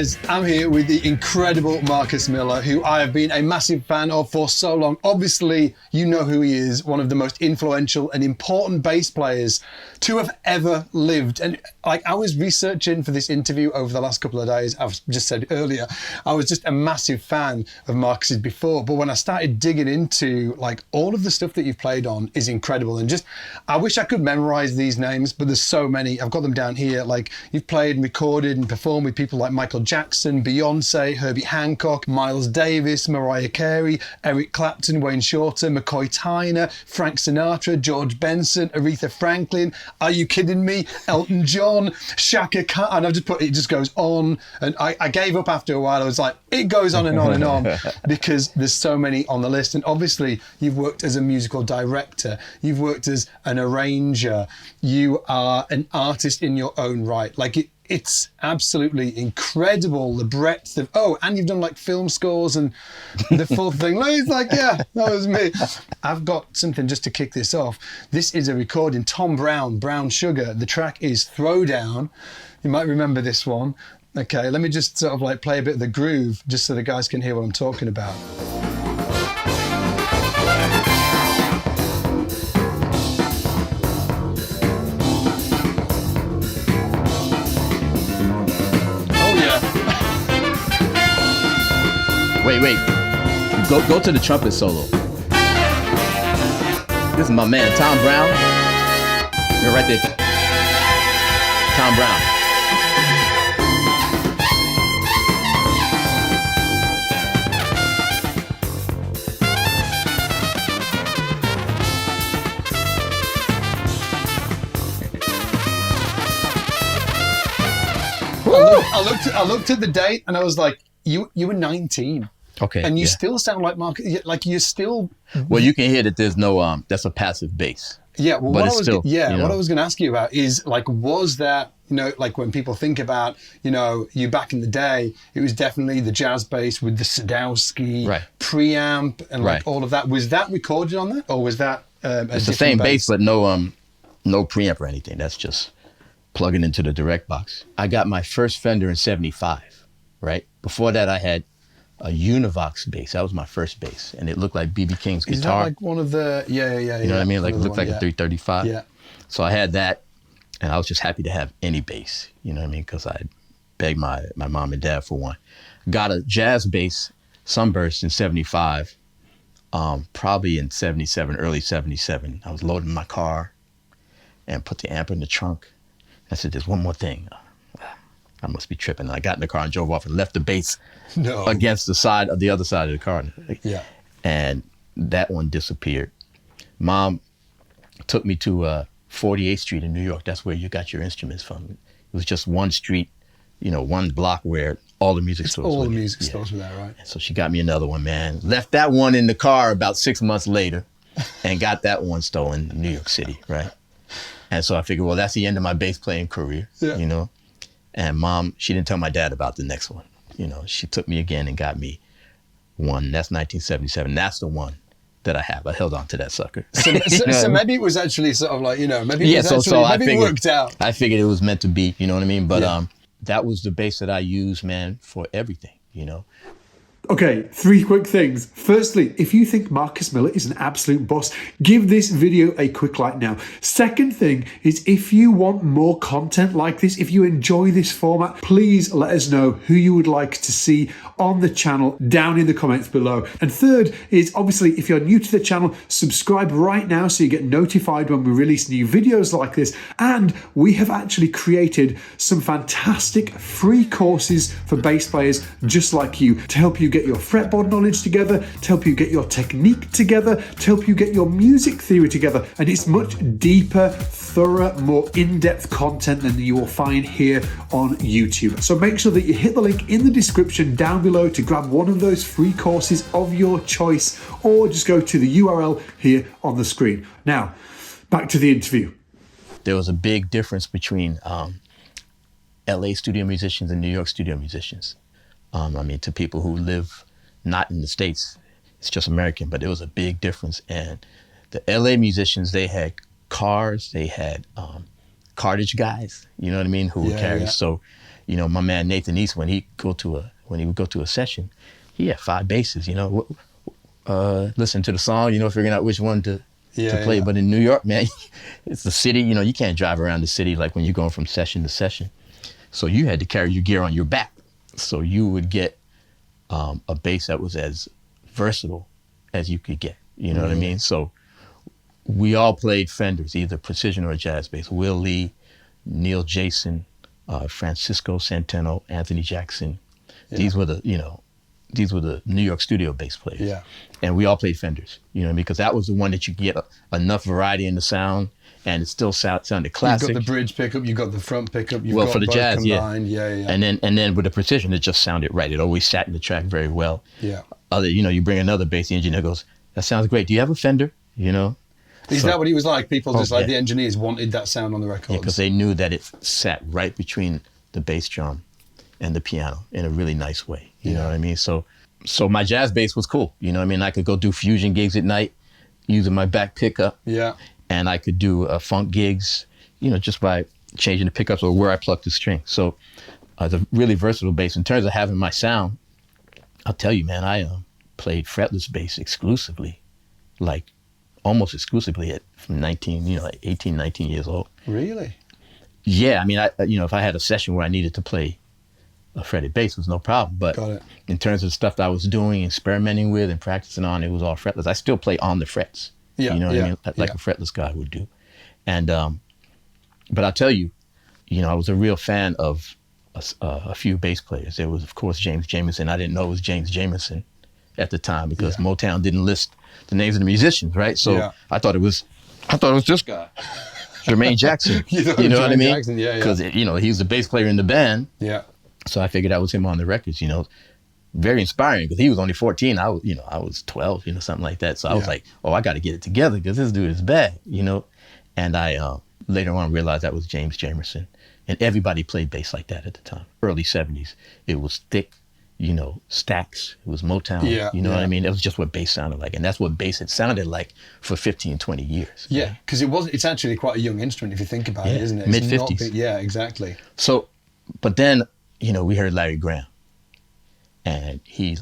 guys, I'm here with the incredible Marcus Miller, who I have been a massive fan of for so long. Obviously, you know who he is, one of the most influential and important bass players to have ever lived. And like, I was researching for this interview over the last couple of days. I've just said earlier, I was just a massive fan of Marcus's before, but when I started digging into like all of the stuff that you've played on is incredible. And just, I wish I could memorize these names, but there's so many. I've got them down here. Like, you've played and recorded and performed with people like Michael Jackson, Beyonce, Herbie Hancock, Miles Davis, Mariah Carey, Eric Clapton, Wayne Shorter, McCoy Tyner, Frank Sinatra, George Benson, Aretha Franklin. Are you kidding me? Elton John, Shaka Khan. And I've just put, it just goes on. And I gave up after a while. I was like, it goes on and on and on because there's so many on the list. And obviously you've worked as a musical director. You've worked as an arranger. You are an artist in your own right. Like, it's absolutely incredible, the breadth of, and you've done like film scores and the full thing. It's like, yeah, that was me. I've got something just to kick this off. This is a recording, Tom Browne, Brown Sugar. The track is Throwdown. You might remember this one. Okay, let me just sort of like play a bit of the groove just so the guys can hear what I'm talking about. Wait. Go to the trumpet solo. This is my man, Tom Browne. You're right there. Tom Browne. I looked at the date and I was like, you were 19. Okay. And you still sound like Mark, like you're still. Well, you can hear that there's no, that's a passive bass. Yeah. Well, but what I was going to ask you about is like, was that, like when people think about, you back in the day, it was definitely the jazz bass with the Sadowsky, right, preamp and like all of that. Was that recorded on that, or was that it's the same bass, but no preamp or anything. That's just plugging into the direct box. I got my first Fender in 75, right? Before that, I had a Univox bass. That was my first bass, and it looked like B.B. King's guitar. Is that like one of the, You know what I mean? Like, it looked like a 335. Yeah. So I had that, and I was just happy to have any bass, you know what I mean? Because I begged my mom and dad for one. Got a jazz bass, Sunburst, in 75, probably in 77, early 77. I was loading my car and put the amp in the trunk. I said, there's one more thing. I must be tripping. And I got in the car and drove off and left the bass against the other side of the car. Yeah. And that one disappeared. Mom took me to 48th Street in New York. That's where you got your instruments from. It was just one street, one block where all the music stores were. All the music stores were there, right? And so she got me another one, man. Left that one in the car about 6 months later and got that one stolen in New York City, right? And so I figured, well, that's the end of my bass playing career, And Mom, she didn't tell my dad about the next one. She took me again and got me one. That's 1977. That's the one that I have. I held on to that sucker. So maybe it was actually sort of like, maybe it worked out. I figured it was meant to be, you know what I mean? But that was the bass that I used, man, for everything, Okay, 3 quick things. Firstly, if you think Marcus Miller is an absolute boss, give this video a quick like now. Second thing is, if you want more content like this, if you enjoy this format, please let us know who you would like to see on the channel down in the comments below. And third is, obviously, if you're new to the channel, subscribe right now so you get notified when we release new videos like this. And we have actually created some fantastic free courses for bass players just like you, to help you get your fretboard knowledge together, to help you get your technique together, to help you get your music theory together. And it's much deeper, thorough, more in-depth content than you will find here on YouTube. So make sure that you hit the link in the description down below to grab one of those free courses of your choice, or just go to the URL here on the screen. Now, back to the interview. There was a big difference between LA studio musicians and New York studio musicians. To people who live not in the States, it's just American, but there was a big difference. And the LA musicians, they had cars, they had cartage guys, you know what I mean, who would carry. So, You know, my man Nathan East, when he would go to a session, he had 5 basses. You know, listen to the song, you know, figuring out which one to play. Yeah. But in New York, man, it's the city. You know, you can't drive around the city like when you're going from session to session. So you had to carry your gear on your back. So you would get a bass that was as versatile as you could get. You know what I mean? So we all played Fenders, either precision or jazz bass. Will Lee, Neil Jason, Francisco Centeno, Anthony Jackson. Yeah. These were the New York studio bass players. Yeah. And we all played Fenders, you know, because that was the one that you get enough variety in the sound, and it still sounded classic. You've got the bridge pickup, you've got the front pickup, you've got for the both jazz, combined. Yeah. And then with the precision, it just sounded right. It always sat in the track very well. Yeah. You bring another bass, the engineer goes, that sounds great. Do you have a Fender? You know? Is that what he was like? People just the engineers wanted that sound on the records? Yeah, because they knew that it sat right between the bass drum and the piano in a really nice way. You know what I mean? So my jazz bass was cool. You know what I mean? I could go do fusion gigs at night using my back pickup. Yeah. And I could do funk gigs, you know, just by changing the pickups or where I plucked the string. So the really versatile bass. In terms of having my sound, I'll tell you, man, I played fretless bass exclusively, like almost exclusively from 18, 19 years old. Really? Yeah, I mean, if I had a session where I needed to play a fretted bass, it was no problem. But in terms of the stuff that I was doing, experimenting with and practicing on, it was all fretless. I still play on the frets. Yeah, you know what I mean? Like a fretless guy would do. And, but I'll tell you, you know, I was a real fan of a few bass players. There was, of course, James Jamerson. I didn't know it was James Jamerson at the time because Motown didn't list the names of the musicians, right? So I thought it was this guy, Jermaine Jackson. you know what I mean? Because you know, he was the bass player in the band. Yeah. So I figured that was him on the records. You know, very inspiring because he was only 14. I was 12. You know, something like that. So I was like, oh, I got to get it together because this dude is bad. You know, and I later on realized that was James Jamerson, and everybody played bass like that at the time. Early 70s, it was thick. You know, stacks. It was Motown. You know what I mean? It was just what bass sounded like. And that's what bass had sounded like for 15, 20 years. Yeah, because it's actually quite a young instrument if you think about it, isn't it? Mid-50s. Yeah, exactly. So, but then, you know, we heard Larry Graham. And he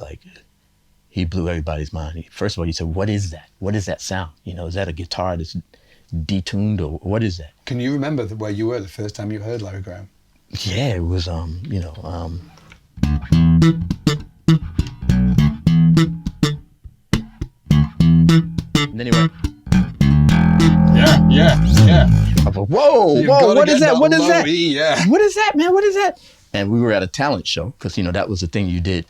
blew everybody's mind. First of all, he said, what is that? What is that sound? You know, is that a guitar that's detuned or what is that? Can you remember where you were the first time you heard Larry Graham? Yeah, it was, Anyway. Yeah. I thought, whoa, what is that? What is that? Yeah. What is that, man? What is that? And we were at a talent show because, you know, that was the thing you did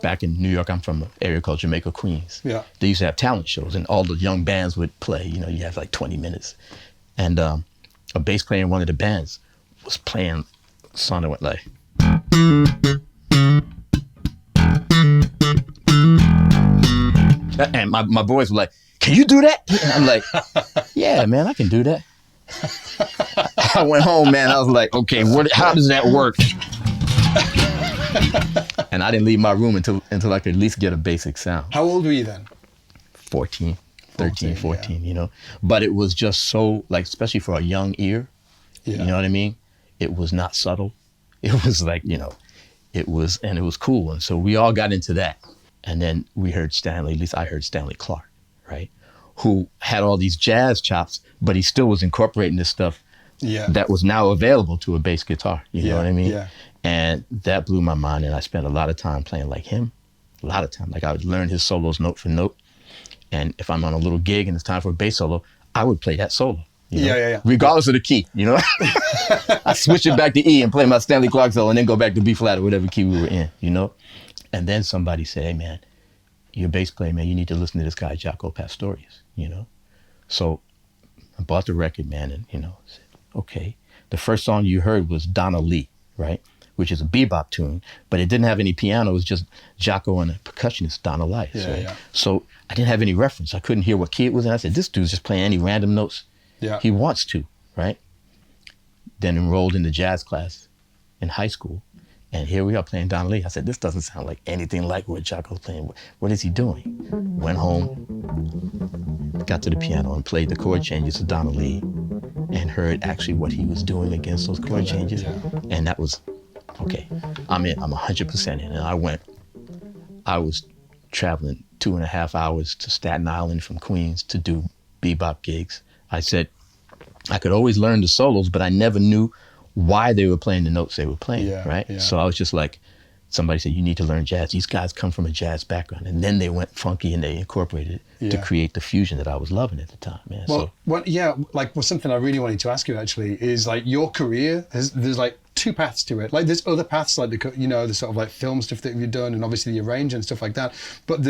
back in New York. I'm from an area called Jamaica, Queens. Yeah. They used to have talent shows and all the young bands would play. You know, you have like 20 minutes. And a bass player in one of the bands was playing a song that went like. And my boys were like, can you do that? And I'm like, yeah, man, I can do that. I went home, man. I was like, okay, how does that work? And I didn't leave my room until I could at least get a basic sound. How old were you then? 13, 14, you know. But it was just so, like, especially for a young ear, you know what I mean? It was not subtle. It was like, you know, it was cool. And so we all got into that. And then we heard Stanley, at least I heard Stanley Clarke, right? Who had all these jazz chops, but he still was incorporating this stuff that was now available to a bass guitar. You know what I mean? Yeah. And that blew my mind. And I spent a lot of time playing like him. A lot of time. Like I would learn his solos note for note. And if I'm on a little gig and it's time for a bass solo, I would play that solo. You know? Regardless of the key, you know? I switch it back to E and play my Stanley Clarke solo and then go back to B flat or whatever key we were in, you know? And then somebody said, hey, man, you're a bass player, man. You need to listen to this guy, Jaco Pastorius, you know? So I bought the record, man, and, you know, said, okay. The first song you heard was Donna Lee, right? Which is a bebop tune, but it didn't have any piano. It was just Jaco and a percussionist, Donna Lice, right? So I didn't have any reference. I couldn't hear what key it was in. I said, this dude's just playing any random notes he wants to, right? Then enrolled in the jazz class in high school. And here we are playing Donna Lee. I said, this doesn't sound like anything like what Jaco's playing. What is he doing? Went home, got to the piano and played the chord changes of Donna Lee and heard actually what he was doing against those chord changes. And that was okay, I'm in. I'm 100% in. And I was traveling 2.5 hours to Staten Island from Queens to do bebop gigs. I said I could always learn the solos, but I never knew why they were playing the notes they were playing, right? Yeah. So I was just like, somebody said, you need to learn jazz. These guys come from a jazz background. And then they went funky and they incorporated it to create the fusion that I was loving at the time, man. Something I really wanted to ask you actually is like your career, there's like two paths to it. Like there's other paths like the sort of like film stuff that you've done and obviously the arrange and stuff like that. But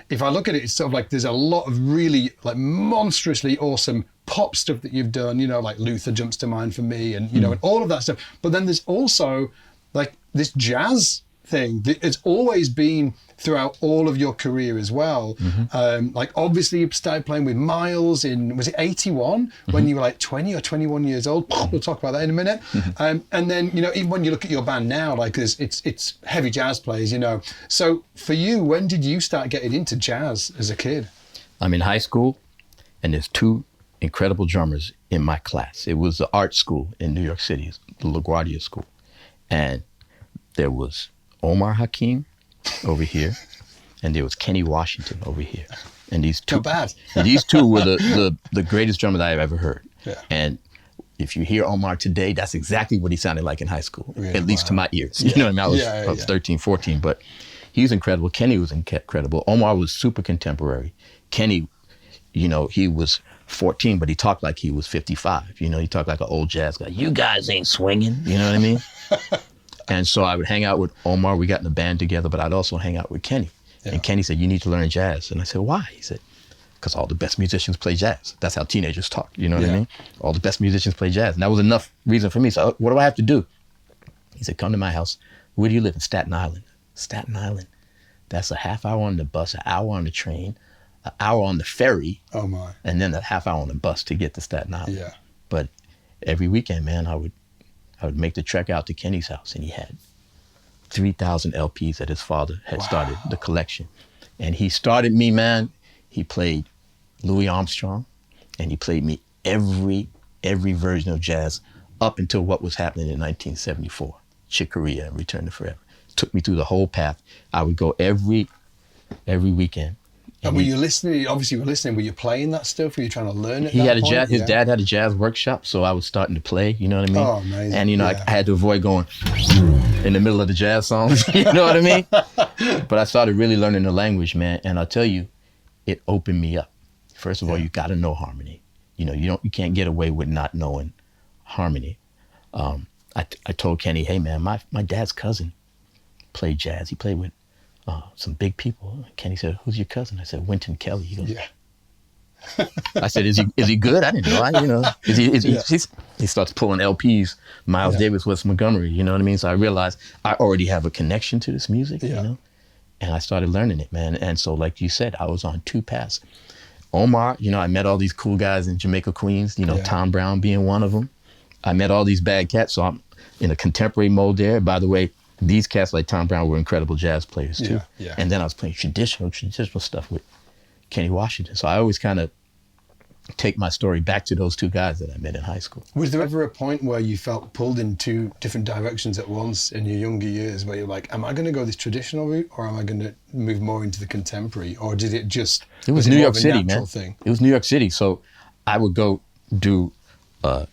if I look at it, it's sort of like there's a lot of really like monstrously awesome pop stuff that you've done, like Luther jumps to mind for me and, and all of that stuff. But then there's also like this jazz thing that it's always been throughout all of your career as well. Like obviously you started playing with Miles was it 81 when you were like 20 or 21 years old? We'll talk about that in a minute. And then, even when you look at your band now, like it's heavy jazz players, So for you, when did you start getting into jazz as a kid? I'm in high school and there's two incredible drummers in my class. It was the art school in New York City, the LaGuardia School. And there was Omar Hakim over here, and there was Kenny Washington over here. And these two, not bad. these two were the greatest drummers I've ever heard. Yeah. And if you hear Omar today, that's exactly what he sounded like in high school, really? at least to my ears. Yeah. You know what I mean? I was 13, 14, but he was incredible. Kenny was incredible. Omar was super contemporary. Kenny, he was 14, but he talked like he was 55. He talked like an old jazz guy. You guys ain't swinging. You know what I mean? And so I would hang out with Omar. We got in a band together, but I'd also hang out with Kenny. Yeah. And Kenny said, you need to learn jazz. And I said, why? He said, because all the best musicians play jazz. That's how teenagers talk. You know what I mean? All the best musicians play jazz. And that was enough reason for me. So what do I have to do? He said, come to my house. Where do you live? In Staten Island. Staten Island. That's a half hour on the bus, an hour on the train, an hour on the ferry. Oh my. And then a half hour on the bus to get to Staten Island. Yeah. But every weekend, man, I would make the trek out to Kenny's house, and he had 3,000 LPs that his father had started the collection. And he started me, man. He played Louis Armstrong, and he played me every version of jazz up until what was happening in 1974, Chick Corea and Return to Forever. Took me through the whole path. I would go every weekend. And were you listening? Obviously, you were listening. Were you playing that stuff? Were you trying to learn it? His dad had a jazz workshop, so I was starting to play. You know what I mean? Oh, amazing! And I had to avoid going in the middle of the jazz songs. You know what I mean? But I started really learning the language, man. And I'll tell you, it opened me up. First of all, you got to know harmony. You can't get away with not knowing harmony. I told Kenny, hey man, my dad's cousin played jazz. He played with some big people. Kenny said, who's your cousin? I said, Wynton Kelly. He goes, I said, is he good? I didn't know. He starts pulling LPs, Miles Davis, Wes Montgomery, you know what I mean? So I realized I already have a connection to this music, and I started learning it, man. And so like you said, I was on two paths. Omar, I met all these cool guys in Jamaica, Queens, Tom Browne being one of them. I met all these bad cats, so I'm in a contemporary mode there. By the way, these cats like Tom Browne were incredible jazz players too. Yeah. And then I was playing traditional stuff with Kenny Washington. So I always kind of take my story back to those two guys that I met in high school. Was there ever a point where you felt pulled in two different directions at once in your younger years where you're like, am I going to go this traditional route or am I going to move more into the contemporary? Or did it just... It was New York City, man. It was New York City. So I would go do a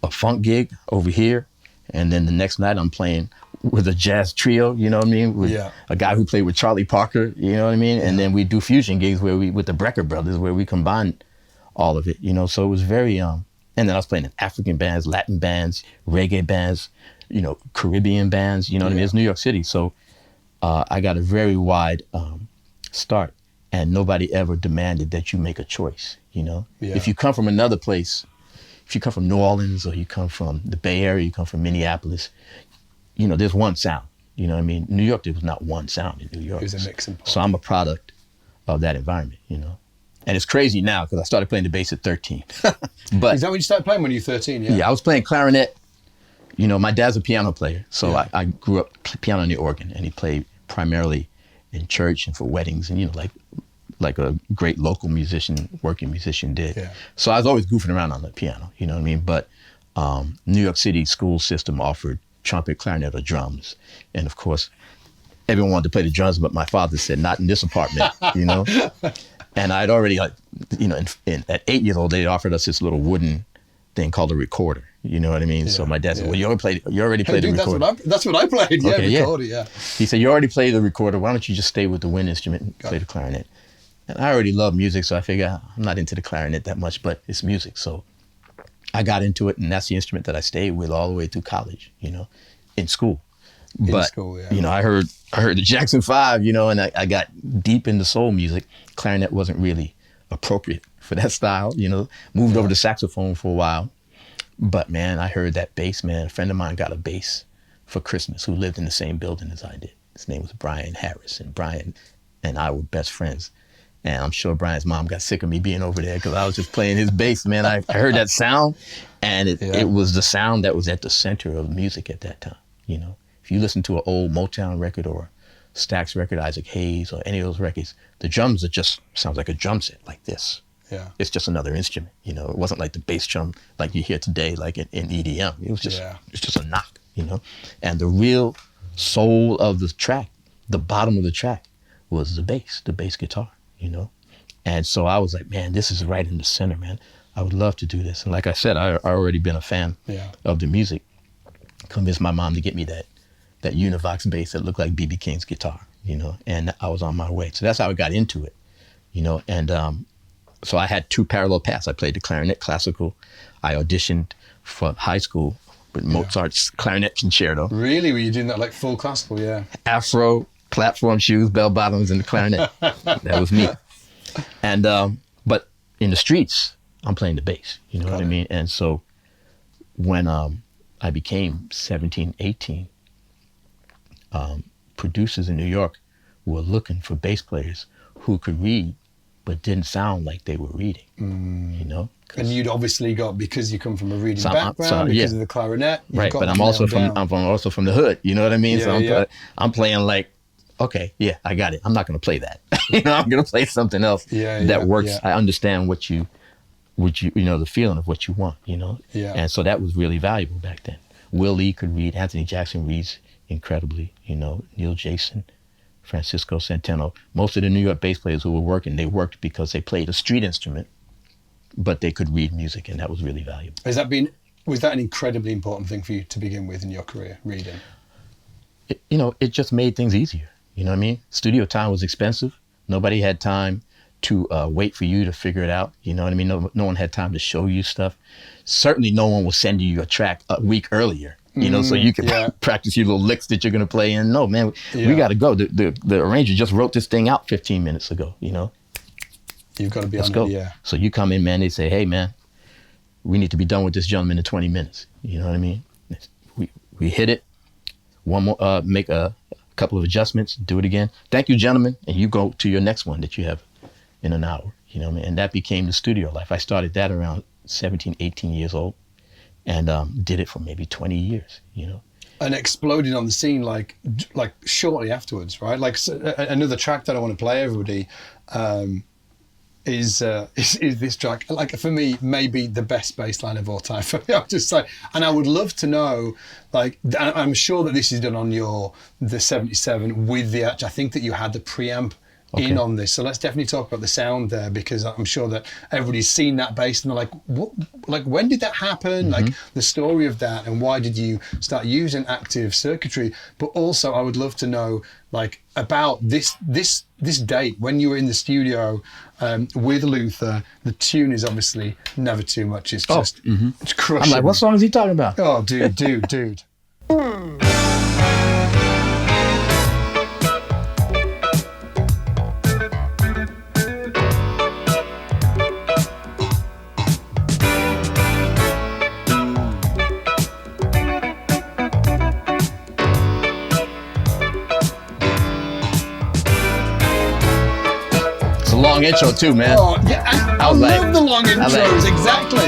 funk gig over here. And then the next night I'm playing with a jazz trio, you know what I mean? With a guy who played with Charlie Parker, you know what I mean? And then we do fusion gigs with the Brecker Brothers where we combine all of it, So it was very, and then I was playing in African bands, Latin bands, reggae bands, Caribbean bands, what I mean? It's New York City. So I got a very wide start and nobody ever demanded that you make a choice, If you come from another place, if you come from New Orleans or you come from the Bay Area, you come from Minneapolis, there's one sound, you know what I mean? New York, there was not one sound in New York. It was a mix and So I'm a product of that environment, And it's crazy now because I started playing the bass at 13. But is that when you started playing when you were 13? Yeah, I was playing clarinet. My dad's a piano player. So I grew up piano and the organ and he played primarily in church and for weddings and, like a great local musician, working musician did. Yeah. So I was always goofing around on the piano, you know what I mean? But New York City school system offered trumpet, clarinet, or drums. And of course, everyone wanted to play the drums, but my father said, not in this apartment, you know? And I'd already, like, you know, at 8 years old, they offered us this little wooden thing called a recorder. You know what I mean? So my dad said, well, you already played the recorder. That's what I played. Okay, yeah, recorder, yeah. He said, you already played the recorder. Why don't you just stay with the wind instrument and play the clarinet? And I already love music, so I figured I'm not into the clarinet that much, but it's music. So I got into it, and that's the instrument that I stayed with all the way through college, you know, in school. You know, I heard the Jackson 5, you know, and I got deep into soul music. Clarinet wasn't really appropriate for that style, you know. Moved over to saxophone for a while. But man, I heard that bass, man. A friend of mine got a bass for Christmas who lived in the same building as I did. His name was Brian Harris, and Brian and I were best friends. And I'm sure Brian's mom got sick of me being over there because I was just playing his bass, man. I heard that sound, and it was the sound that was at the center of music at that time, you know. If you listen to an old Motown record or Stax record, Isaac Hayes, or any of those records, the drums sounds like a drum set, like this. Yeah. It's just another instrument, you know. It wasn't like the bass drum like you hear today, like in EDM. It was just, it's just a knock, you know. And the real soul of the track, the bottom of the track, was the bass guitar, you know. And so I was like, man, this is right in the center, man. I would love to do this. And like I said, I already been a fan of the music. Convinced my mom to get me that Univox bass that looked like B.B. King's guitar, you know, and I was on my way. So that's how I got into it, you know. And so I had two parallel paths. I played the clarinet classical. I auditioned for high school with Mozart's clarinet concerto. Really? Were you doing that like full classical? Yeah. Afro, platform shoes, bell bottoms, and the clarinet. That was me. And but in the streets, I'm playing the bass. You know what I mean? And so when I became 17, 18, producers in New York were looking for bass players who could read but didn't sound like they were reading, you know? And you'd obviously got, because you come from a reading background, because of the clarinet. Right, but I'm also from the hood, you know what I mean? I'm playing like, okay, yeah, I got it. I'm not going to play that. You know, I'm going to play something else that works. Yeah. I understand what you know, the feeling of what you want, you know? Yeah. And so that was really valuable back then. Will Lee could read. Anthony Jackson reads incredibly, you know, Neil Jason, Francisco Centeno. Most of the New York bass players who were working, they worked because they played a street instrument, but they could read music, and that was really valuable. Was that an incredibly important thing for you to begin with in your career, reading? It just made things easier. You know what I mean? Studio time was expensive. Nobody had time to wait for you to figure it out. You know what I mean? No one had time to show you stuff. Certainly no one will send you a track a week earlier, you know, so you can practice your little licks that you're going to play in. No, man, we got to go. The arranger just wrote this thing out 15 minutes ago, you know? You've got to be Let's on go. it, yeah. So you come in, man, they say, hey, man, we need to be done with this gentleman in 20 minutes. You know what I mean? We hit it, one more, make a couple of adjustments, do it again. Thank you, gentlemen. And you go to your next one that you have in an hour, you know what I mean? And that became the studio life. I started that around 17, 18 years old, and did it for maybe 20 years, you know. And exploded on the scene like shortly afterwards, right? Like another track that I want to play everybody is this track. Like for me, maybe the best bass line of all time. For me, I would just say, and I would love to know, like, I'm sure that this is done on the 77 with the, I think that you had the preamp in on this, so let's definitely talk about the sound there, because I'm sure that everybody's seen that bass and they're like, what, like, when did that happen? Like the story of that, and why did you start using active circuitry? But also I would love to know, like, about this date when you were in the studio with Luther. The tune is obviously Never Too Much. It's just it's crushing. I'm like, what song is he talking about? Oh, dude. Long intro too, man. Oh yeah, I love the long intros. Exactly.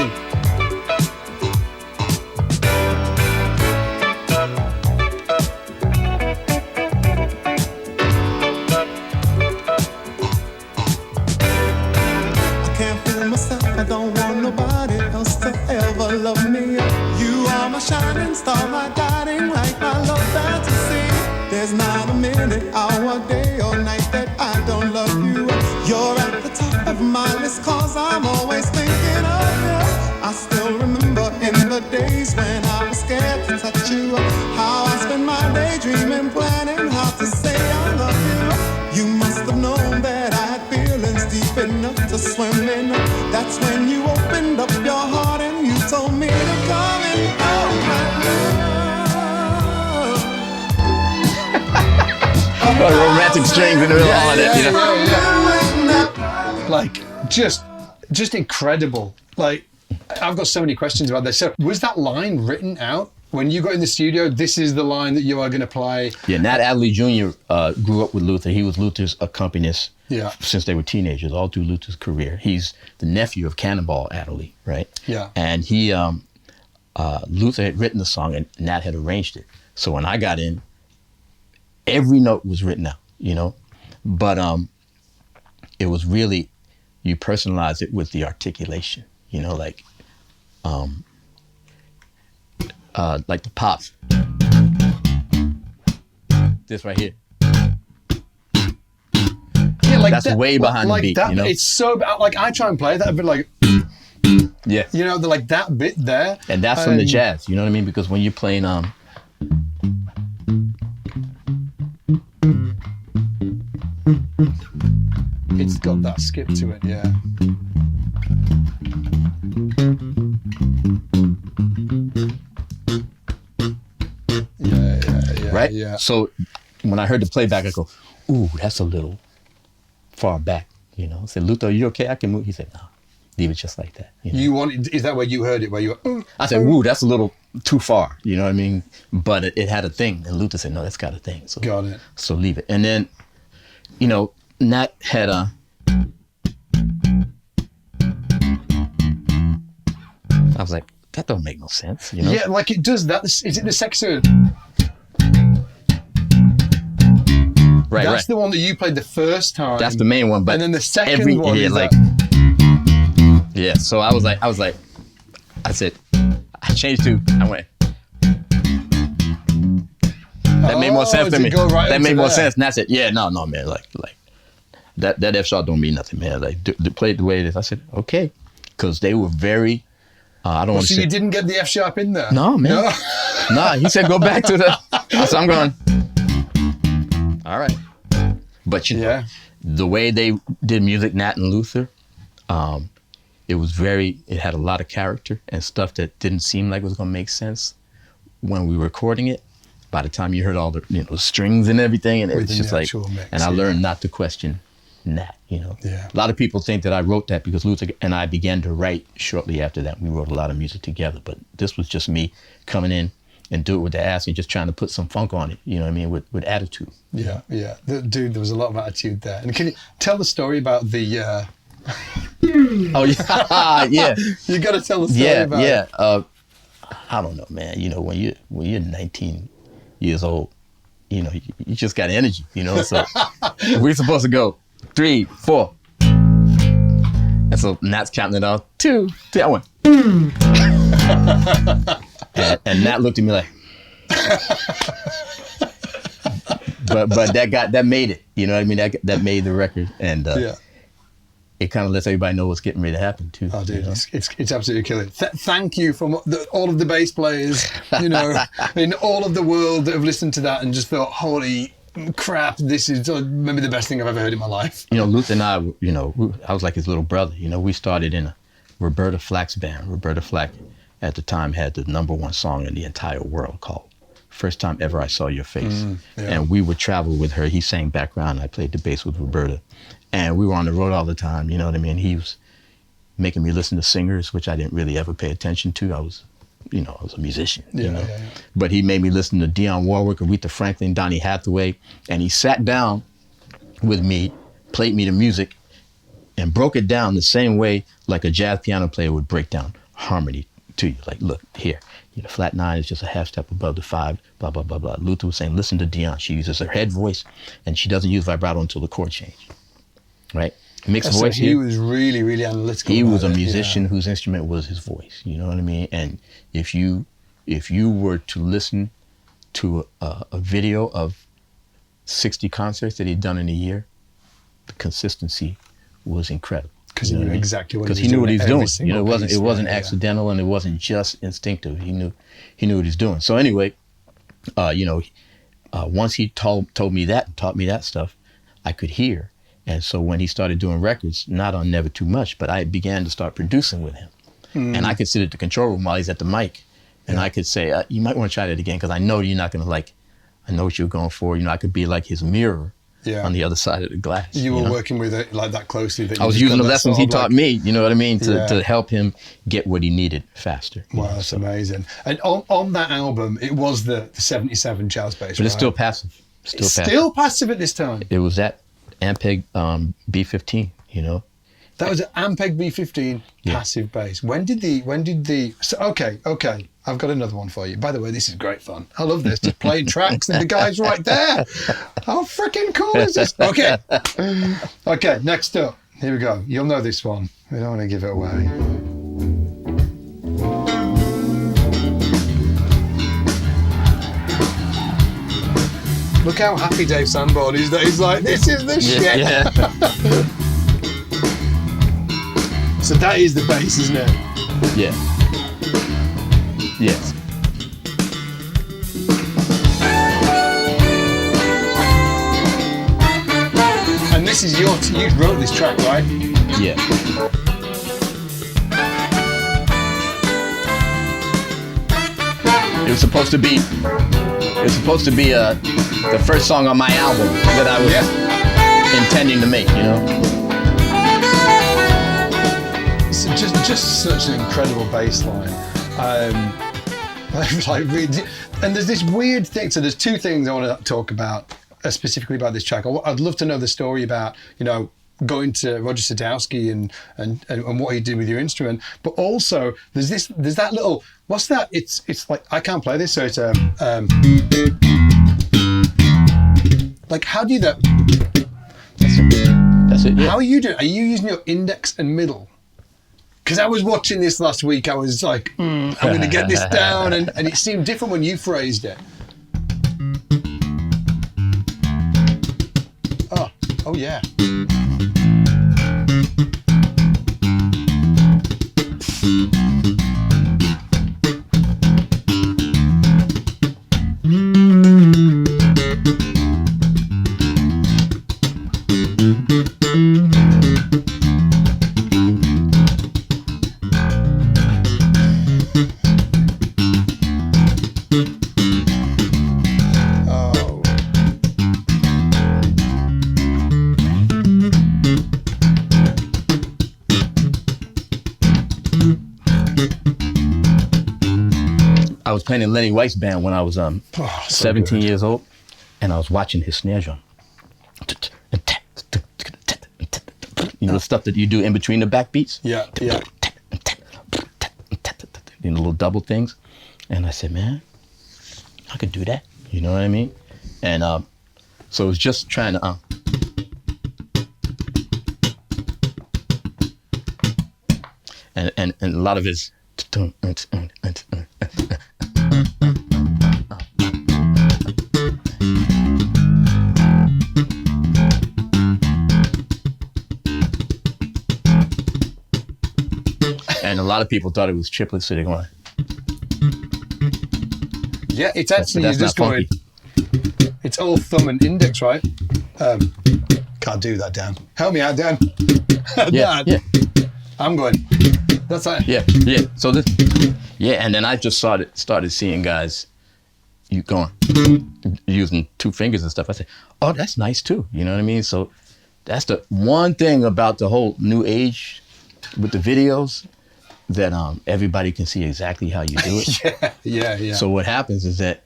I can't feel myself, I don't want nobody else to ever love me. You are my shining star, my guiding light, my love fantasy. There's not a minute, hour, day or night that I don't love you. You're at the top of my list, cause I'm always thinking of you. I still remember in the days when I was scared to touch you, how I spent my day dreaming, planning how to say I love you. You must have known that I had feelings deep enough to swim in. That's when you opened up your heart and you told me to come and hold my love. Romantic strings in the middle of all of that, you know? Like, just incredible. Like, I've got so many questions about this. So, was that line written out when you got in the studio? This is the line that you are going to play. Yeah, Nat Adderley Jr. Grew up with Luther. He was Luther's accompanist since they were teenagers, all through Luther's career. He's the nephew of Cannonball Adderley, right? Yeah. And he, Luther had written the song and Nat had arranged it. So when I got in, every note was written out, you know? But it was really, you personalize it with the articulation, you know, like the pops. This right here. Yeah, like that's that, way behind like the beat, that, you know? It's so, like, I try and play that a bit like, yeah. you know, like that bit there. And that's from the jazz, you know what I mean? Because when you're playing, it's got that skip to it, yeah. Yeah, right? Yeah. So when I heard the playback, I go, ooh, that's a little far back, you know? I said, Luther, are you okay? I can move. He said, no, leave it just like that. You know? Is that where you heard it? Where you were, I said, ooh, that's a little too far, you know what I mean? But it had a thing. And Luther said, no, that's got a thing. So, got it. So leave it. And then, you know, Nat had a, I was like, that don't make no sense, you know? Yeah, like it does that. Is it the section? Right, That's the one that you played the first time. That's the main one, but and then the second one is like, that. yeah. So I said, I changed to, I went. That made more sense to me. That made more sense. And I said, yeah, no, man, like that F sharp don't mean nothing, man. Like play it the way it is. I said, okay, because they were very. I don't want to. So you didn't get the F sharp in there? No, man. No. Nah, he said go back to the. So I'm going. All right, but you know, the way they did music, Nat and Luther, it had a lot of character and stuff that didn't seem like it was gonna make sense when we were recording it. By the time you heard all the strings and everything, and it's just like, mix, and I learned not to question Nat. You know, a lot of people think that I wrote that because Luther and I began to write shortly after that. We wrote a lot of music together, but this was just me coming in and do it with the ass and just trying to put some funk on it. You know what I mean, with attitude. Yeah. Dude, there was a lot of attitude there. And can you tell the story about the? Oh yeah, yeah. You got to tell the story about. Yeah. I don't know, man. You know, when you're 19 years old, you know, you just got energy, you know. So we're supposed to go 3, 4, and so Nat's counting it off 2, 3. I went, and Nat looked at me like, but that made it, you know what I mean? That made the record, and it kind of lets everybody know what's getting ready to happen too. Oh, dude, you know? it's absolutely killing. Thank you from all of the bass players, you know, in all of the world that have listened to that and just thought, holy crap, this is maybe the best thing I've ever heard in my life. You know, Luther and I, you know, I was like his little brother. You know, we started in a Roberta Flack's band. Roberta Flack at the time had the #1 song in the entire world called First Time Ever I Saw Your Face. And we would travel with her. He sang background. I played the bass with Roberta. And we were on the road all the time, you know what I mean? He was making me listen to singers, which I didn't really ever pay attention to. I was a musician, you know. But he made me listen to Dionne Warwick, Aretha Franklin, Donny Hathaway. And he sat down with me, played me the music, and broke it down the same way like a jazz piano player would break down harmony to you. Like, look, here, you know, flat 9 is just a half step above the 5, blah, blah, blah, blah. Luther was saying, listen to Dionne. She uses her head voice, and she doesn't use vibrato until the chord change, right? mixed So voice. he was really, really analytical. He was a about it, musician whose instrument was his voice. You know what I mean? And if you were to listen to a video of 60 concerts that he'd done in a year, the consistency was incredible. Because he knew exactly what he was doing. Because he knew what he was doing. Every You know, single it wasn't piece. accidental, and it wasn't just instinctive. He knew what he's doing. So anyway, once he told me that and taught me that stuff, I could hear. And so when he started doing records, not on Never Too Much, but I began to start producing with him. And I could sit at the control room while he's at the mic, and I could say, you might want to try that again, because I know you're not going to like, I know what you're going for. You know, I could be like his mirror on the other side of the glass. You were working with it like that closely. That I was using the lessons he taught me, you know what I mean, to help him get what he needed faster. Wow, that's amazing. And on that album, it was the 77 jazz bass, But it's still passive. Still passive at this time? It was that Ampeg B15, you know. That was an Ampeg B15 passive bass. When did the so, okay, I've got another one for you. By the way, this is great fun. I love this. Just playing tracks and the guy's right there. How freaking cool is this? Okay. Okay, next up. Here we go. You'll know this one. We don't want to give it away. Look how happy Dave Sanborn is that he's like, this is the shit. Yeah. So that is the bass, isn't it? Yeah. Yes. And this is you wrote this track, right? Yeah. It was supposed to be the first song on my album that I was intending to make, you know. It's just such an incredible bass line. And there's this weird thing. So there's two things I want to talk about specifically about this track. I'd love to know the story about, you know, going to Roger Sadowsky and what he did with your instrument. But also there's that little, what's that? It's like, I can't play this, so it's like, how do you that? That's it. Yeah. How are you doing? Are you using your index and middle? Because I was watching this last week, I was like, I'm going to get this down, and it seemed different when you phrased it. Oh yeah. I was playing in Lenny White's band when I was 17 years old, and I was watching his snare drum. You know, the stuff that you do in between the backbeats? Yeah. You know, little double things. And I said, man, I could do that. You know what I mean? And so it was just trying to... And a lot of it's... And a lot of people thought it was triplets, so they're going... Yeah, it's actually, that's you're just not going... funky. It's all thumb and index, right? Can't do that, Dan. Help me out, Dan. Yeah, Dan. yeah. I'm going... That's like... Yeah. So this... Yeah, and then I just started seeing guys using two fingers and stuff. I said, oh, that's nice too. You know what I mean? So that's the one thing about the whole new age with the videos, that everybody can see exactly how you do it. Yeah. So what happens is that,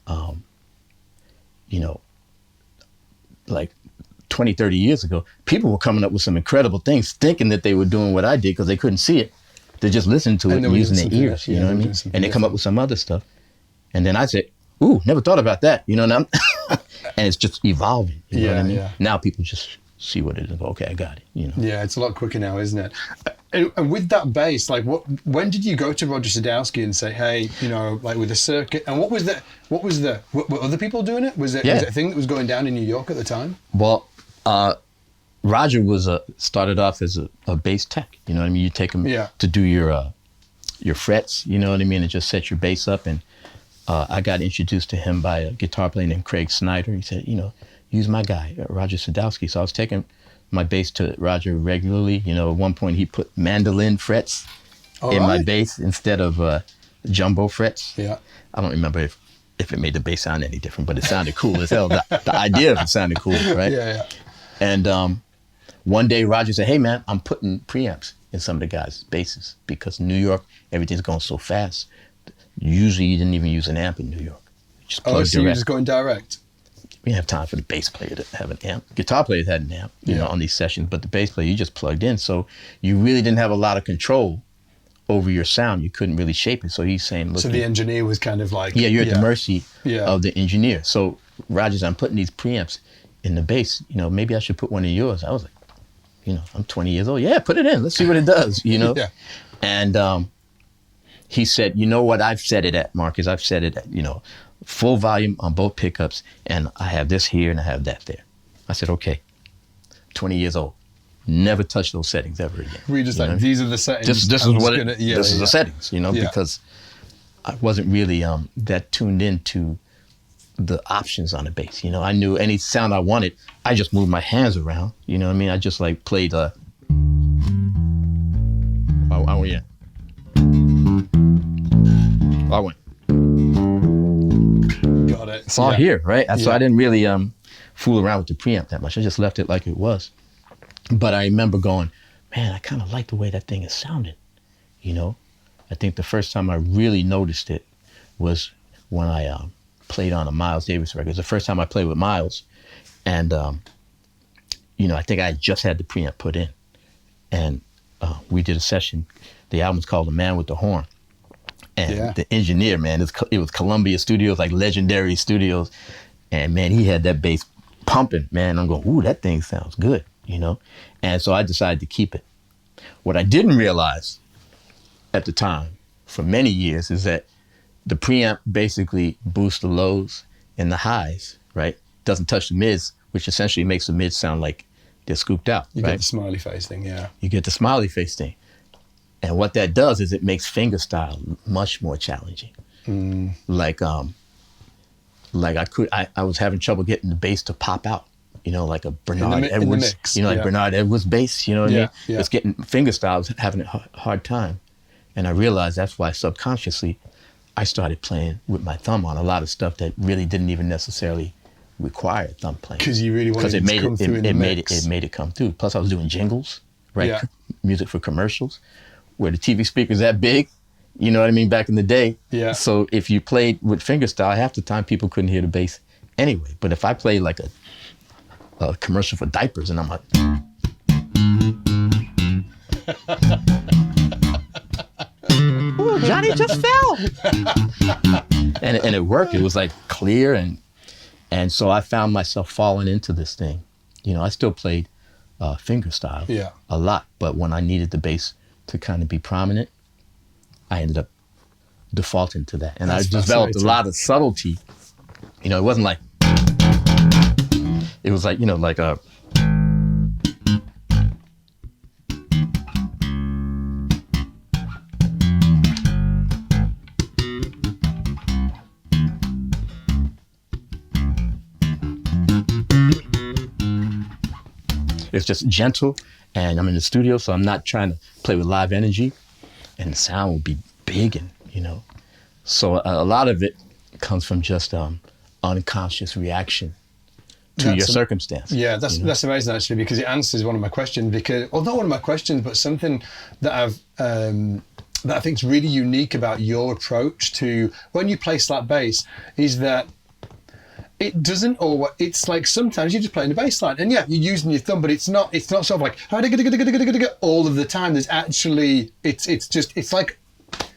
you know, like 20, 30 years ago, people were coming up with some incredible things, thinking that they were doing what I did because they couldn't see it. They just listened to it and using their ears, you know what I mean? And they come up with some other stuff. And then I said, ooh, never thought about that, you know, and it's just evolving, you know what I mean? Yeah. Now people just see what it is. Okay, I got it. You know. Yeah, it's a lot quicker now, isn't it? And with that bass, like, when did you go to Roger Sadowsky and say, hey, you know, like with the circuit? And were other people doing it? Was it a thing that was going down in New York at the time? Well, Roger was started off as a bass tech. You know what I mean? You take him to do your frets. You know what I mean? And just set your bass up. And I got introduced to him by a guitar player named Craig Snyder. He said, you know, use my guy, Roger Sadowsky. So I was taking my bass to Roger regularly. You know, at one point he put mandolin frets in my bass instead of jumbo frets. Yeah. I don't remember if it made the bass sound any different, but it sounded cool as hell. The idea of it sounded cool, right? Yeah. And one day Roger said, hey man, I'm putting preamps in some of the guys' basses because in New York, everything's going so fast. Usually you didn't even use an amp in New York. You just plugged so you're just going direct? We didn't have time for the bass player to have an amp. Guitar players had an amp, you know, on these sessions, but the bass player, you just plugged in. So you really didn't have a lot of control over your sound. You couldn't really shape it. So he's saying, look. So the engineer was kind of like. Yeah, you're at the mercy of the engineer. So Roger's, I'm putting these preamps in the bass. You know, maybe I should put one in yours. I was like, you know, I'm 20 years old. Yeah, put it in. Let's see what it does, you know? And he said, you know what I've set it at, Marcus? I've set it at, you know, full volume on both pickups, and I have this here and I have that there. I said, okay, 20 years old. Never touch those settings ever again. We just like, these are the settings. This is the settings, you know, because I wasn't really that tuned into the options on the bass. You know, I knew any sound I wanted, I just moved my hands around. You know what I mean? I just like played I went. Got it. It's all here, right? So I didn't really fool around with the preamp that much. I just left it like it was. But I remember going, man, I kind of like the way that thing is sounding. You know, I think the first time I really noticed it was when I played on a Miles Davis record. It was the first time I played with Miles. And, you know, I think I had just had the preamp put in. And we did a session. The album's called The Man with the Horn. And the engineer, man, it was Columbia Studios, like legendary studios. And, man, he had that bass pumping, man. I'm going, ooh, that thing sounds good, you know? And so I decided to keep it. What I didn't realize at the time, for many years, is that the preamp basically boosts the lows and the highs, right? Doesn't touch the mids, which essentially makes the mids sound like they're scooped out, You right? get the smiley face thing, You get the smiley face thing. And what that does is it makes fingerstyle much more challenging. Like I was having trouble getting the bass to pop out, you know, like a Bernard Edwards, you know, like Bernard Edwards bass, you know what I mean? It's getting fingerstyle, I was having a hard time. And I realized that's why subconsciously I started playing with my thumb on a lot of stuff that really didn't even necessarily require thumb playing. Because you really wanted it to come through in the mix. It made it come through. Plus I was doing jingles, right? Music for commercials, where the TV speaker's that big, you know what I mean, back in the day. So if you played with fingerstyle, half the time people couldn't hear the bass anyway. But if I played like a commercial for diapers and I'm like, ooh, Johnny just fell. and it worked. It was like clear, and so I found myself falling into this thing. You know, I still played fingerstyle a lot, but when I needed the bass to kind of be prominent, I ended up defaulting to that. And I developed a lot of subtlety. You know, it wasn't like, it was like, you know, like a, it's just gentle, and I'm in the studio, so I'm not trying to play with live energy, and the sound will be big, and you know, so a lot of it comes from just unconscious reaction to your circumstance. Yeah, that's amazing actually, because it answers one of my questions. Because, well, not one of my questions, but something that that I think is really unique about your approach to when you play slap bass is that it doesn't always, it's like sometimes you're just playing the bass line and you're using your thumb, but it's not sort of like all of the time. There's actually, it's like,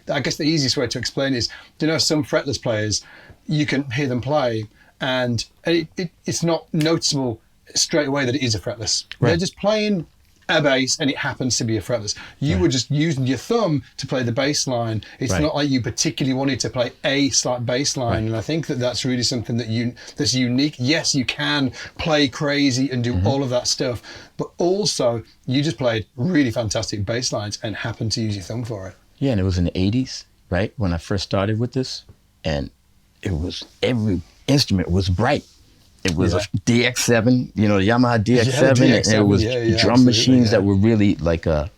I guess the easiest way to explain is, you know, some fretless players, you can hear them play and it's not noticeable straight away that it is a fretless. Right. They're just playing a bass and it happens to be a fretless. You were just using your thumb to play the bass line. It's not like you particularly wanted to play a slight bass line. And I think that that's really something that's unique. Yes, you can play crazy and do all of that stuff, but also you just played really fantastic bass lines and happened to use your thumb for it. Yeah, and it was in the 80s, right? When I first started with this, and it was, every instrument was bright. It was a DX7, the Yamaha DX7, and it was drum machines that were really like had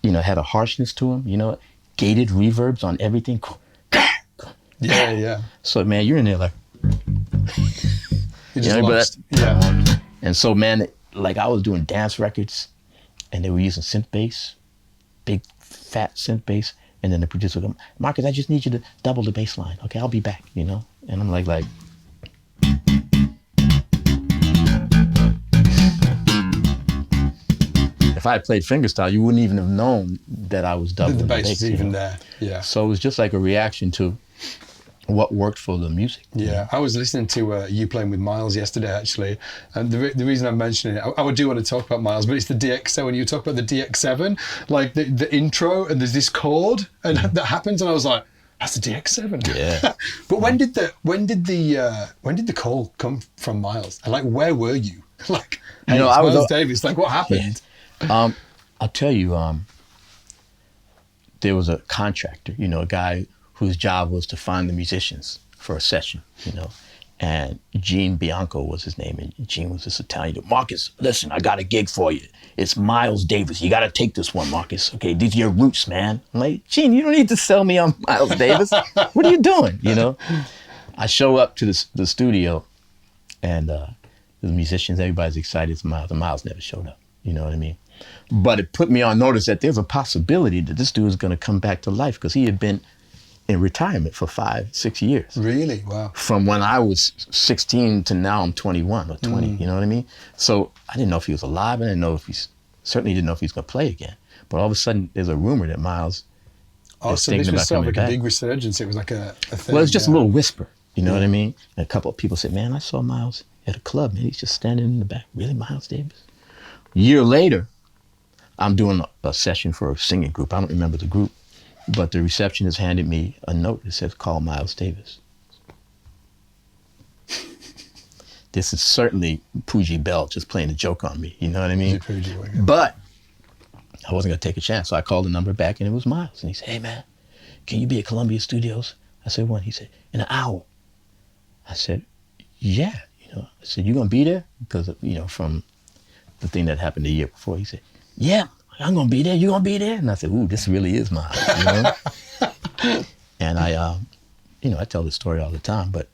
a harshness to them, gated reverbs on everything. Yeah. So, man, you're in there like... You just lost. And so, man, like I was doing dance records, and they were using synth bass, big, fat synth bass, and then the producer would go, Marcus, I just need you to double the bass line. Okay, I'll be back, And I'm like... If I had played fingerstyle, you wouldn't even have known that I was doubling the bass is even there. Yeah. So it was just like a reaction to what worked for the music. Yeah, I was listening to you playing with Miles yesterday, actually, and the reason I'm mentioning it, I do want to talk about Miles, but it's the DX7. When you talk about the DX7, like the intro, and there's this chord, and that happens, and I was like, that's the DX7. Yeah. But when did the call come from Miles? And like, where were you? Like, hey, I was Miles Davis. Like, what happened? Yeah. I'll tell you. There was a contractor, a guy whose job was to find the musicians for a session, and Gene Bianco was his name, and Gene was this Italian dude. Marcus, listen, I got a gig for you. It's Miles Davis. You got to take this one, Marcus. Okay, these are your roots, man. I'm like, Gene, you don't need to sell me on Miles Davis. What are you doing, I show up to the studio, and the musicians, everybody's excited. It's Miles, and Miles never showed up. You know what I mean? But it put me on notice that there's a possibility that this dude is going to come back to life, because he had been in retirement for 5-6 years. Really? Wow. From when I was 16 to now I'm 21 or 20, you know what I mean? So I didn't know if he was alive. I didn't know if certainly didn't know if he was going to play again. But all of a sudden, there's a rumor that Miles is so thinking this was about sort of coming like back. a big resurgence. It was like a thing. Well, it's just a little whisper, you know what I mean? And a couple of people said, man, I saw Miles at a club, man. He's just standing in the back. Really, Miles Davis? A year later, I'm doing a session for a singing group. I don't remember the group, but the receptionist handed me a note that says, call Miles Davis. This is certainly Poogie Bell just playing a joke on me, you know what I mean? But I wasn't going to take a chance, so I called the number back, and it was Miles. And he said, hey, man, can you be at Columbia Studios? I said, when? He said, in an hour. I said, yeah. I said, you going to be there? Because, from the thing that happened the year before, he said, yeah, I'm going to be there. You going to be there? And I said, ooh, this really is Miles, And I tell this story all the time, but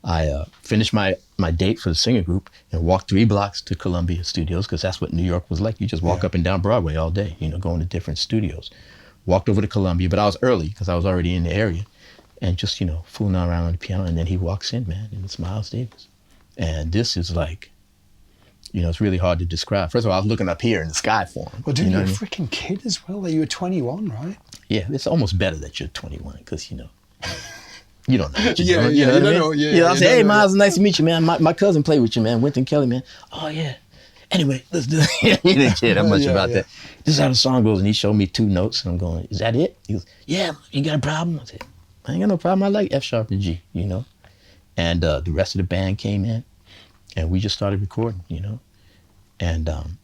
I finished my date for the singer group and walked 3 blocks to Columbia Studios, because that's what New York was like. You just walk up and down Broadway all day, going to different studios. Walked over to Columbia, but I was early because I was already in the area, and just, fooling around on the piano. And then he walks in, man, and it's Miles Davis. And this is like, it's really hard to describe. First of all, I was looking up here in the sky for him. Well, dude, you were a freaking kid as well. Like, you were 21, right? Yeah, it's almost better that you're 21, because, you don't know what you're Yeah, doing. yeah, You know what I mean? I say, hey, Miles, nice to meet you, man. My cousin played with you, man. Wynton Kelly, man. Oh, yeah. Anyway, let's do it. He didn't care that much about that. This is how the song goes, and he showed me 2 notes, and I'm going, is that it? He goes, yeah, you got a problem? I said, I ain't got no problem. I like F sharp and G, And the rest of the band came in, and we just started recording, And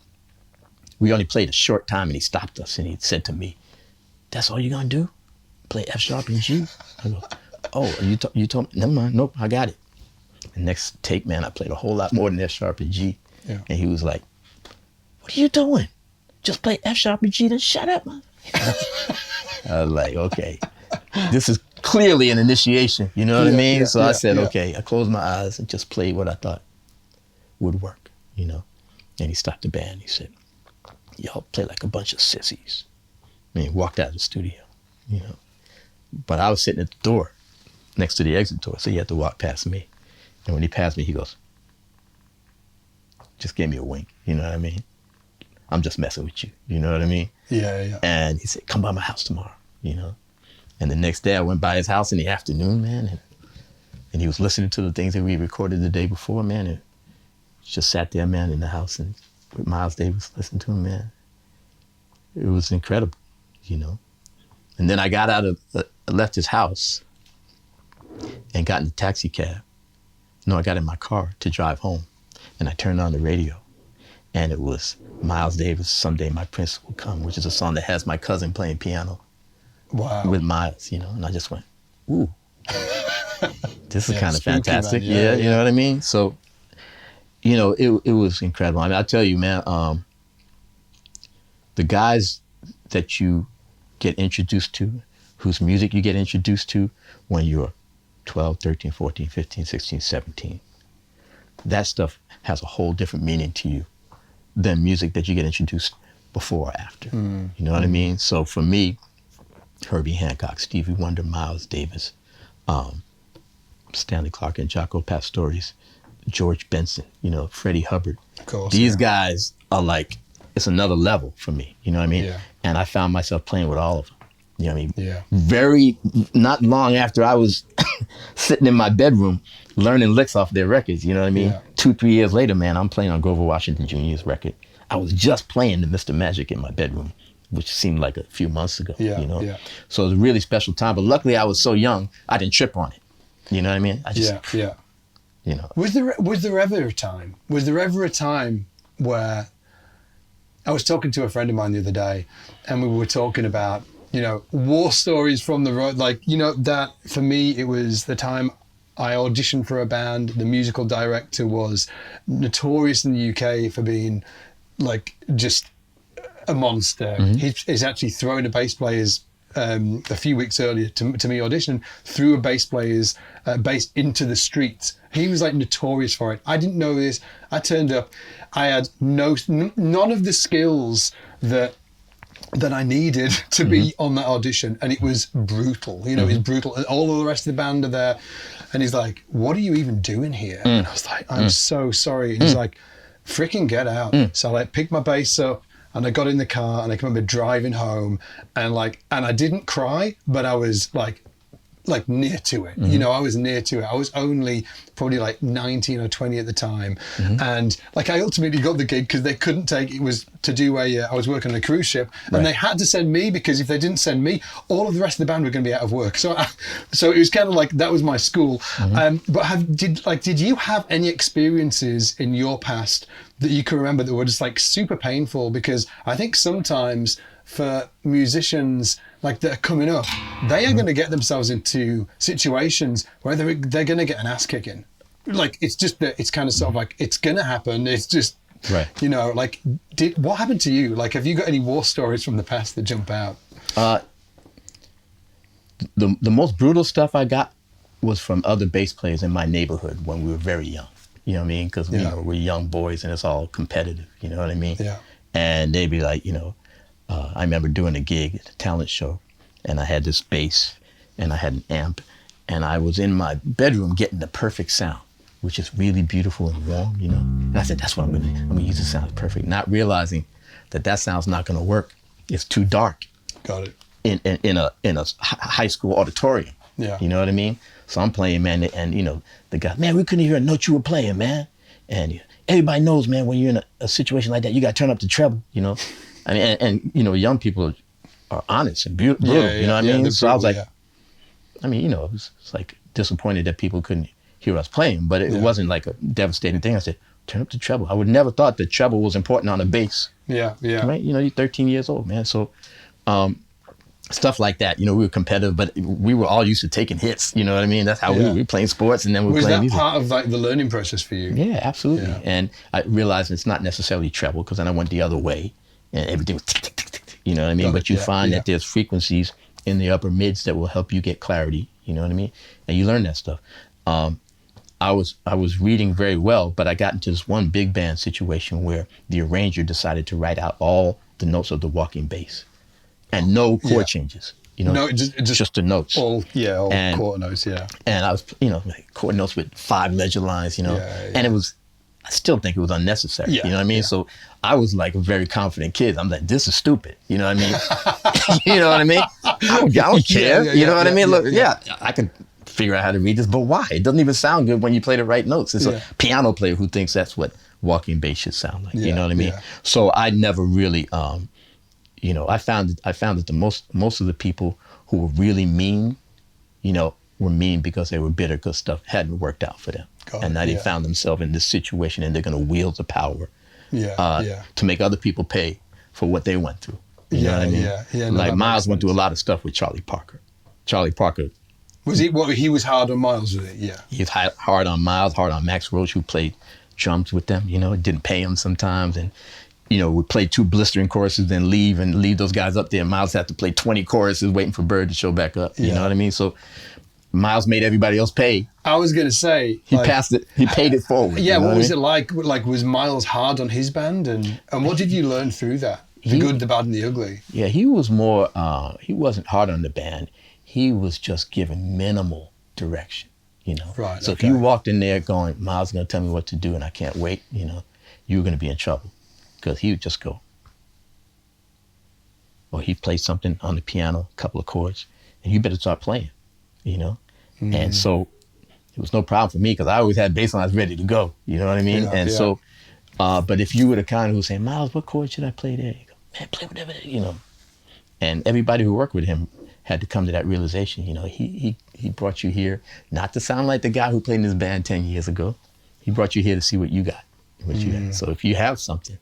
we only played a short time, and he stopped us, and he said to me, that's all you're going to do? Play F sharp and G? I go, oh, you told me? Never mind. Nope, I got it. The next take, man, I played a whole lot more than F sharp and G. Yeah. And he was like, what are you doing? Just play F sharp and G, then shut up, man. I was like, okay, this is clearly an initiation, you know what I mean? So I said, okay, I closed my eyes and just played what I thought would work, And he stopped the band. He said, y'all play like a bunch of sissies. And he walked out of the studio, But I was sitting at the door next to the exit door, so he had to walk past me. And when he passed me, he goes, just gave me a wink, you know what I mean? I'm just messing with you, you know what I mean? Yeah. And he said, come by my house tomorrow, And the next day I went by his house in the afternoon, man, and he was listening to the things that we recorded the day before, man, and just sat there, man, in the house and with Miles Davis, listened to him, man. It was incredible, you know. And then I got left his house and got in a taxi cab. No, I got in my car to drive home, and I turned on the radio, and it was Miles Davis, Someday My Prince Will Come, which is a song that has my cousin playing piano. Wow. With Miles, you know, and I just went, ooh, this is kind of spooky, fantastic. man. Yeah, You know what I mean? So, you know, it was incredible. I mean, I'll tell you, man, the guys that you get introduced to, whose music you get introduced to when you're 12, 13, 14, 15, 16, 17, that stuff has a whole different meaning to you than music that you get introduced before or after. You know what I mean? So for me, Herbie Hancock, Stevie Wonder, Miles Davis, Stanley Clarke and Jaco Pastorius, George Benson, you know, Freddie Hubbard. Of course, These guys are like, it's another level for me, you know what I mean? Yeah. And I found myself playing with all of them. You know what I mean? Yeah. Not long after I was sitting in my bedroom learning licks off their records, you know what I mean? Yeah. 2-3 years later, man, I'm playing on Grover Washington Jr.'s record. I was just playing the Mr. Magic in my bedroom, which seemed like a few months ago, Yeah, you know? yeah. So it was a really special time, but luckily I was so young, I didn't trip on it. You know what I mean? I just, Yeah. you know. Was there ever a time? Was there ever a time where I was talking to a friend of mine the other day, and we were talking about, you know, war stories from the road. Like, you know, that for me, it was the time I auditioned for a band. The musical director was notorious in the UK for being like just a monster. He's actually thrown a bass player's a few weeks earlier to me auditioning, threw a bass player's bass into the streets. He was like notorious for it. I didn't know this. I turned up. I had none of the skills that I needed to be on that audition, and it was brutal. You know, it was brutal. And all of the rest of the band are there, and he's like, "What are you even doing here?" And I was like, "I'm so sorry." And he's like, "Freaking get out!" So I like picked my bass up, and I got in the car, and I remember driving home, and I didn't cry, but I was like near to it. You know, I was near to it. I was only probably like 19 or 20 at the time. And like I ultimately got the gig because they couldn't take, it was to do I was working on a cruise ship, and they had to send me, because if they didn't send me, all of the rest of the band were going to be out of work. So it was kind of like, that was my school. But did you have any experiences in your past that you can remember that were just like super painful? Because I think sometimes for musicians like that are coming up, they are going to get themselves into situations where they're going to get an ass kicking. Like, it's just that it's kind of sort of like, it's going to happen. It's just, you know, like, what happened to you? Like, have you got any war stories from the past that jump out? The most brutal stuff I got was from other bass players in my neighborhood when we were very young. You know what I mean? Because you know, we're young boys and it's all competitive. You know what I mean? Yeah. And they'd be like, you know, I remember doing a gig at a talent show, and I had this bass, and I had an amp, and I was in my bedroom getting the perfect sound, which is really beautiful and warm, you know. And I said, that's what I'm gonna use. The sound perfect, not realizing that sound's not gonna work. It's too dark. Got it. In a high school auditorium. Yeah. You know what I mean? So I'm playing, man, and you know, the guy, man, we couldn't hear a note you were playing, man. And everybody knows, man, when you're in a situation like that, you got to turn up the treble, you know. I mean, and you know, young people are honest and brutal, you know what I mean? So I was like, I mean, you know, it's like disappointed that people couldn't hear us playing, but it wasn't like a devastating thing. I said, turn up the treble. I would never thought that treble was important on a bass. Yeah. Right? You know, you're 13 years old, man. So stuff like that, you know, we were competitive, but we were all used to taking hits, you know what I mean? That's how we were playing sports, and then we were playing music. Was that part of like the learning process for you? Yeah, absolutely. Yeah. And I realized it's not necessarily treble, because then I went the other way, and everything was tick, tick, tick, tick, tick, you know what I mean? But you find that there's frequencies in the upper mids that will help you get clarity, you know what I mean? And you learn that stuff. I was reading very well, but I got into this one big band situation where the arranger decided to write out all the notes of the walking bass, and no chord changes. You know, no, just the notes. All chord notes, And I was, you know, like chord notes with 5 ledger lines, you know, and it was, I still think it was unnecessary, you know what I mean? So I was like a very confident kid. I'm like, this is stupid, you know what I mean? You know what I mean? I don't care, you know what I mean? Look, I can figure out how to read this, but why? It doesn't even sound good when you play the right notes. It's a piano player who thinks that's what walking bass should sound like. You Yeah, know what I mean? yeah. So I never really, you know, I found that the most of the people who were really mean, you know, were mean because they were bitter because stuff hadn't worked out for them. And now they found themselves in this situation and they're going to wield the power to make other people pay for what they went through. You know what I mean? No, like that Miles makes went through a sense. lot of stuff with Charlie Parker. Charlie Parker, Was he was hard on Miles, was it? Yeah. he was hard on Miles, hard on Max Roach, who played drums with them. You know, didn't pay him sometimes, and you know, would play 2 blistering choruses, then leave those guys up there. Miles had to play 20 choruses waiting for Bird to show back up. You know what I mean? So Miles made everybody else pay. I was going to say He passed it. He paid it forward. Yeah, you know what was I it mean? like? Like, was Miles hard on his band, and what did you learn through that? The good, the bad, and the ugly. Yeah, he was more. He wasn't hard on the band. He was just giving minimal direction. You know. Right. So if you walked in there going, Miles is going to tell me what to do, and I can't wait. You know, you were going to be in trouble, because he would just go. Or he'd play something on the piano, a couple of chords, and you better start playing. You know. And so it was no problem for me because I always had bass lines ready to go. You know what I mean? So, but if you were the kind who was saying, Miles, what chord should I play there? You go, man, play whatever, you know. And everybody who worked with him had to come to that realization. You know, he brought you here not to sound like the guy who played in his band 10 years ago. He brought you here to see what you got, So if you have something,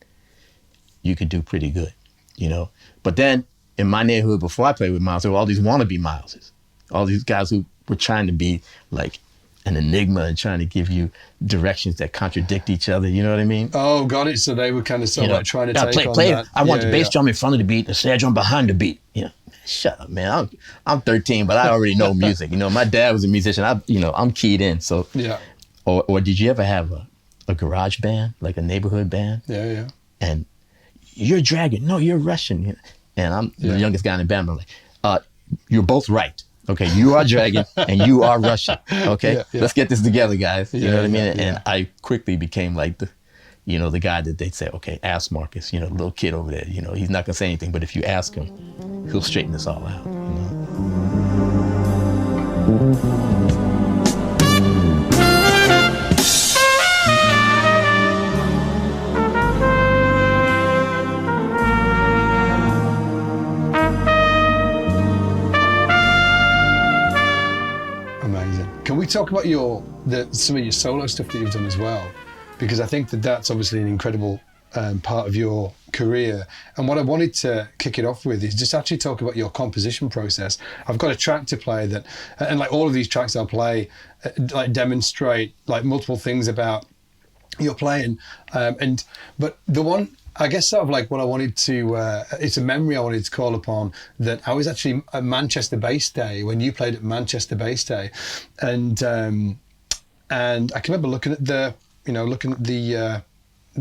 you could do pretty good, you know. But then in my neighborhood, before I played with Miles, there were all these wannabe Mileses, all these guys who were trying to be like an enigma and trying to give you directions that contradict each other. You know what I mean? Oh, got it. So they were kind of like trying to take on play. that. I want the bass drum in front of the beat and the snare drum behind the beat. You know, shut up, man. I'm 13, but I already know music. You know, my dad was a musician. I'm keyed in. So Yeah. Or did you ever have a garage band, like a neighborhood band? Yeah. And you're dragging. No, you're Russian. And I'm the youngest guy in the band. I'm like, you're both right. Okay, you are dragging and you are Russian. Okay, let's get this together, guys. You know what I mean? And I quickly became like the guy that they'd say, okay, ask Marcus, you know, the little kid over there. You know, he's not gonna say anything, but if you ask him, he'll straighten this all out. You know? Can we talk about some of your solo stuff that you've done as well? Because I think that's obviously an incredible part of your career. And what I wanted to kick it off with is just actually talk about your composition process. I've got a track to play that, and like all of these tracks I'll play, like demonstrate like multiple things about your playing. But the one, I guess sort of like what I wanted to, it's a memory I wanted to call upon, that I was actually at Manchester Bass Day when you played at Manchester Bass Day. And I can remember looking at the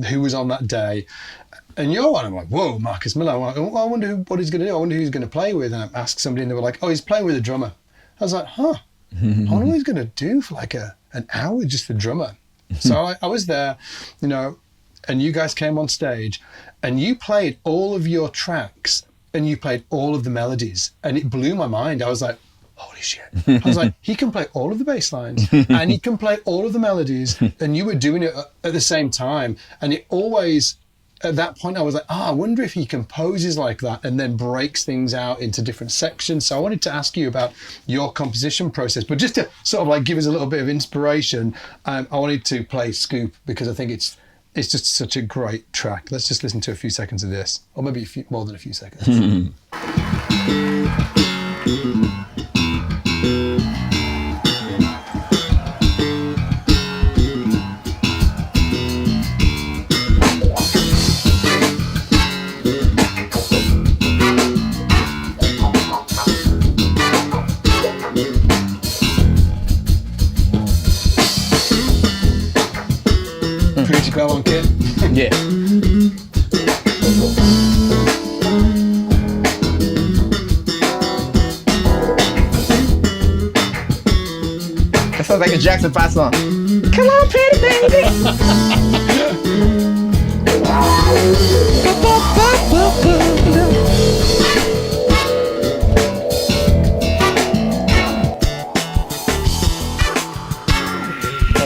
who was on that day. And you're one, I'm like, whoa, Marcus Miller. I'm like, oh, I wonder what he's going to do. I wonder who he's going to play with. And I asked somebody and they were like, oh, he's playing with a drummer. I was like, huh, I wonder what he's going to do for like an hour, just the drummer. So I was there, you know, and you guys came on stage and you played all of your tracks and you played all of the melodies, and it blew my mind. I was like, holy shit. I was like, he can play all of the bass lines and he can play all of the melodies, and you were doing it at the same time. And it always, at that point, I was like, I wonder if he composes like that and then breaks things out into different sections. So I wanted to ask you about your composition process, but just to sort of like give us a little bit of inspiration, I wanted to play Scoop because I think it's just such a great track. Let's just listen to a few seconds of this, or maybe more than a few seconds. Pretty go on, kid. Yeah. That sounds like a Jackson 5 song. Come on, pretty baby.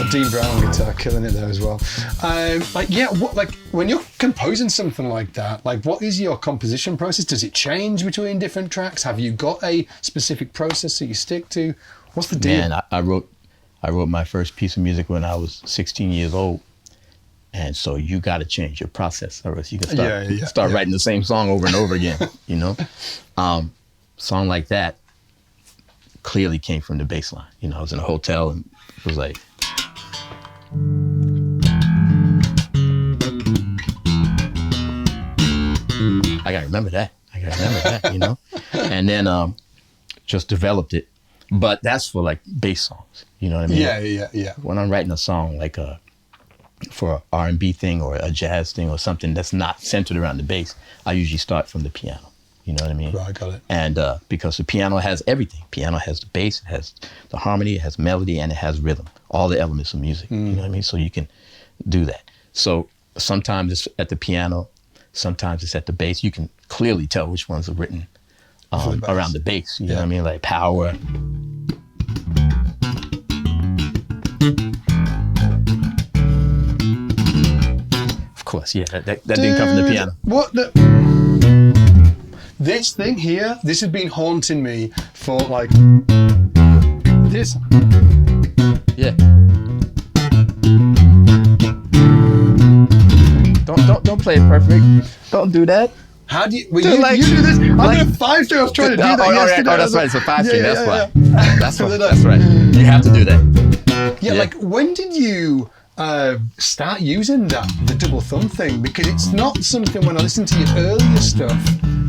that Dean Browne guitar, killing it there as well. When you're composing something like that, like what is your composition process? Does it change between different tracks? Have you got a specific process that you stick to? What's the deal? Man, I wrote my first piece of music when I was 16 years old. And so you got to change your process, or else you can start writing the same song over and over again, you know? Song like that clearly came from the bass line. You know, I was in a hotel and it was like, I got to remember that, you know? And then just developed it. But that's for like bass songs, you know what I mean? Yeah. When I'm writing a song like for an R&B thing or a jazz thing or something that's not centered around the bass, I usually start from the piano. You know what I mean? Right, got it. And because the piano has everything. Piano has the bass, it has the harmony, it has melody, and it has rhythm. All the elements of music. You know what I mean? So you can do that. So sometimes it's at the piano, sometimes it's at the bass. You can clearly tell which ones are written around the bass. You know what I mean? Like power. Of course, yeah. That didn't come from the piano. What the? This thing here, this has been haunting me for like this. Yeah. Don't play it perfect. Don't do that. How do you? Well, you do this. I'm gonna 5-3. I was trying to do that yesterday. Oh, that's right. It's a 5-3. Yeah, that's why. yeah. That's right. You have to do that. Yeah, like when did you start using the double thumb thing? Because it's not something, when I listened to your earlier stuff,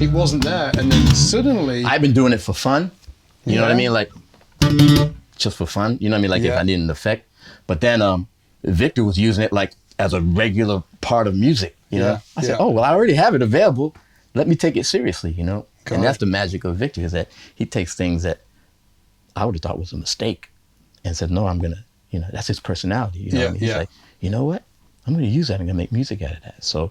it wasn't there, and then suddenly I've been doing it for fun. You know what I mean? Like just for fun. You know what I mean? Like if I need an effect. But then Victor was using it like as a regular part of music. You know? I said, oh well, I already have it available. Let me take it seriously. You know? And that's the magic of Victor, is that he takes things that I would have thought was a mistake and said, no, I'm gonna. You know, that's his personality. You know what I mean? He's like, you know what? I'm going to use that. I'm going to make music out of that. So,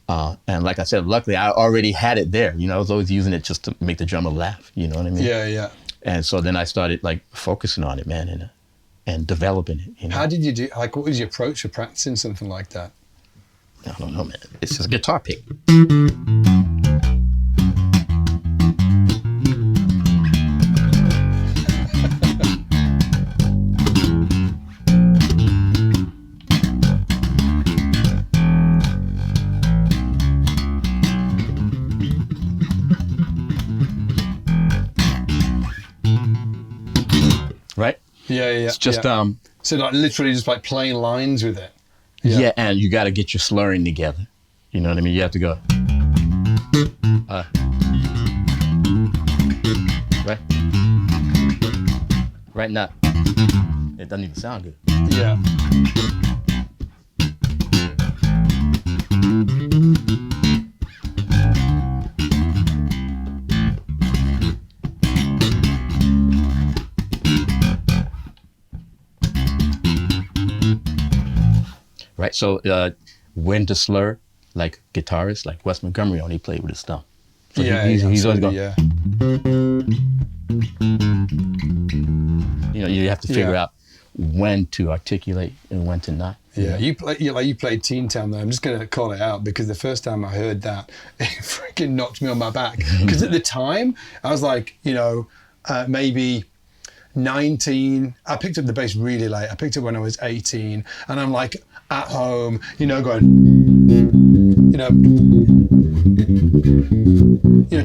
and like I said, luckily I already had it there. You know, I was always using it just to make the drummer laugh. You know what I mean? Yeah. And so then I started like focusing on it, man, and developing it. You know? How did you do? Like, what was your approach for practicing something like that? I don't know, man. It's just a guitar pick. Right? Yeah. It's just so like literally just like playing lines with it. Yeah, and you got to get your slurring together. You know what I mean? You have to go. Right now. It doesn't even sound good. Yeah. Right, so when to slur, like guitarists, like Wes Montgomery only played with his thumb. So he's always going. Yeah. You know, you have to figure out when to articulate and when to not. Yeah, you played Teen Town though. I'm just gonna call it out because the first time I heard that, it freaking knocked me on my back. Because at the time, I was like, maybe 19. I picked up the bass really late. I picked it when I was 18, and I'm like at home, going,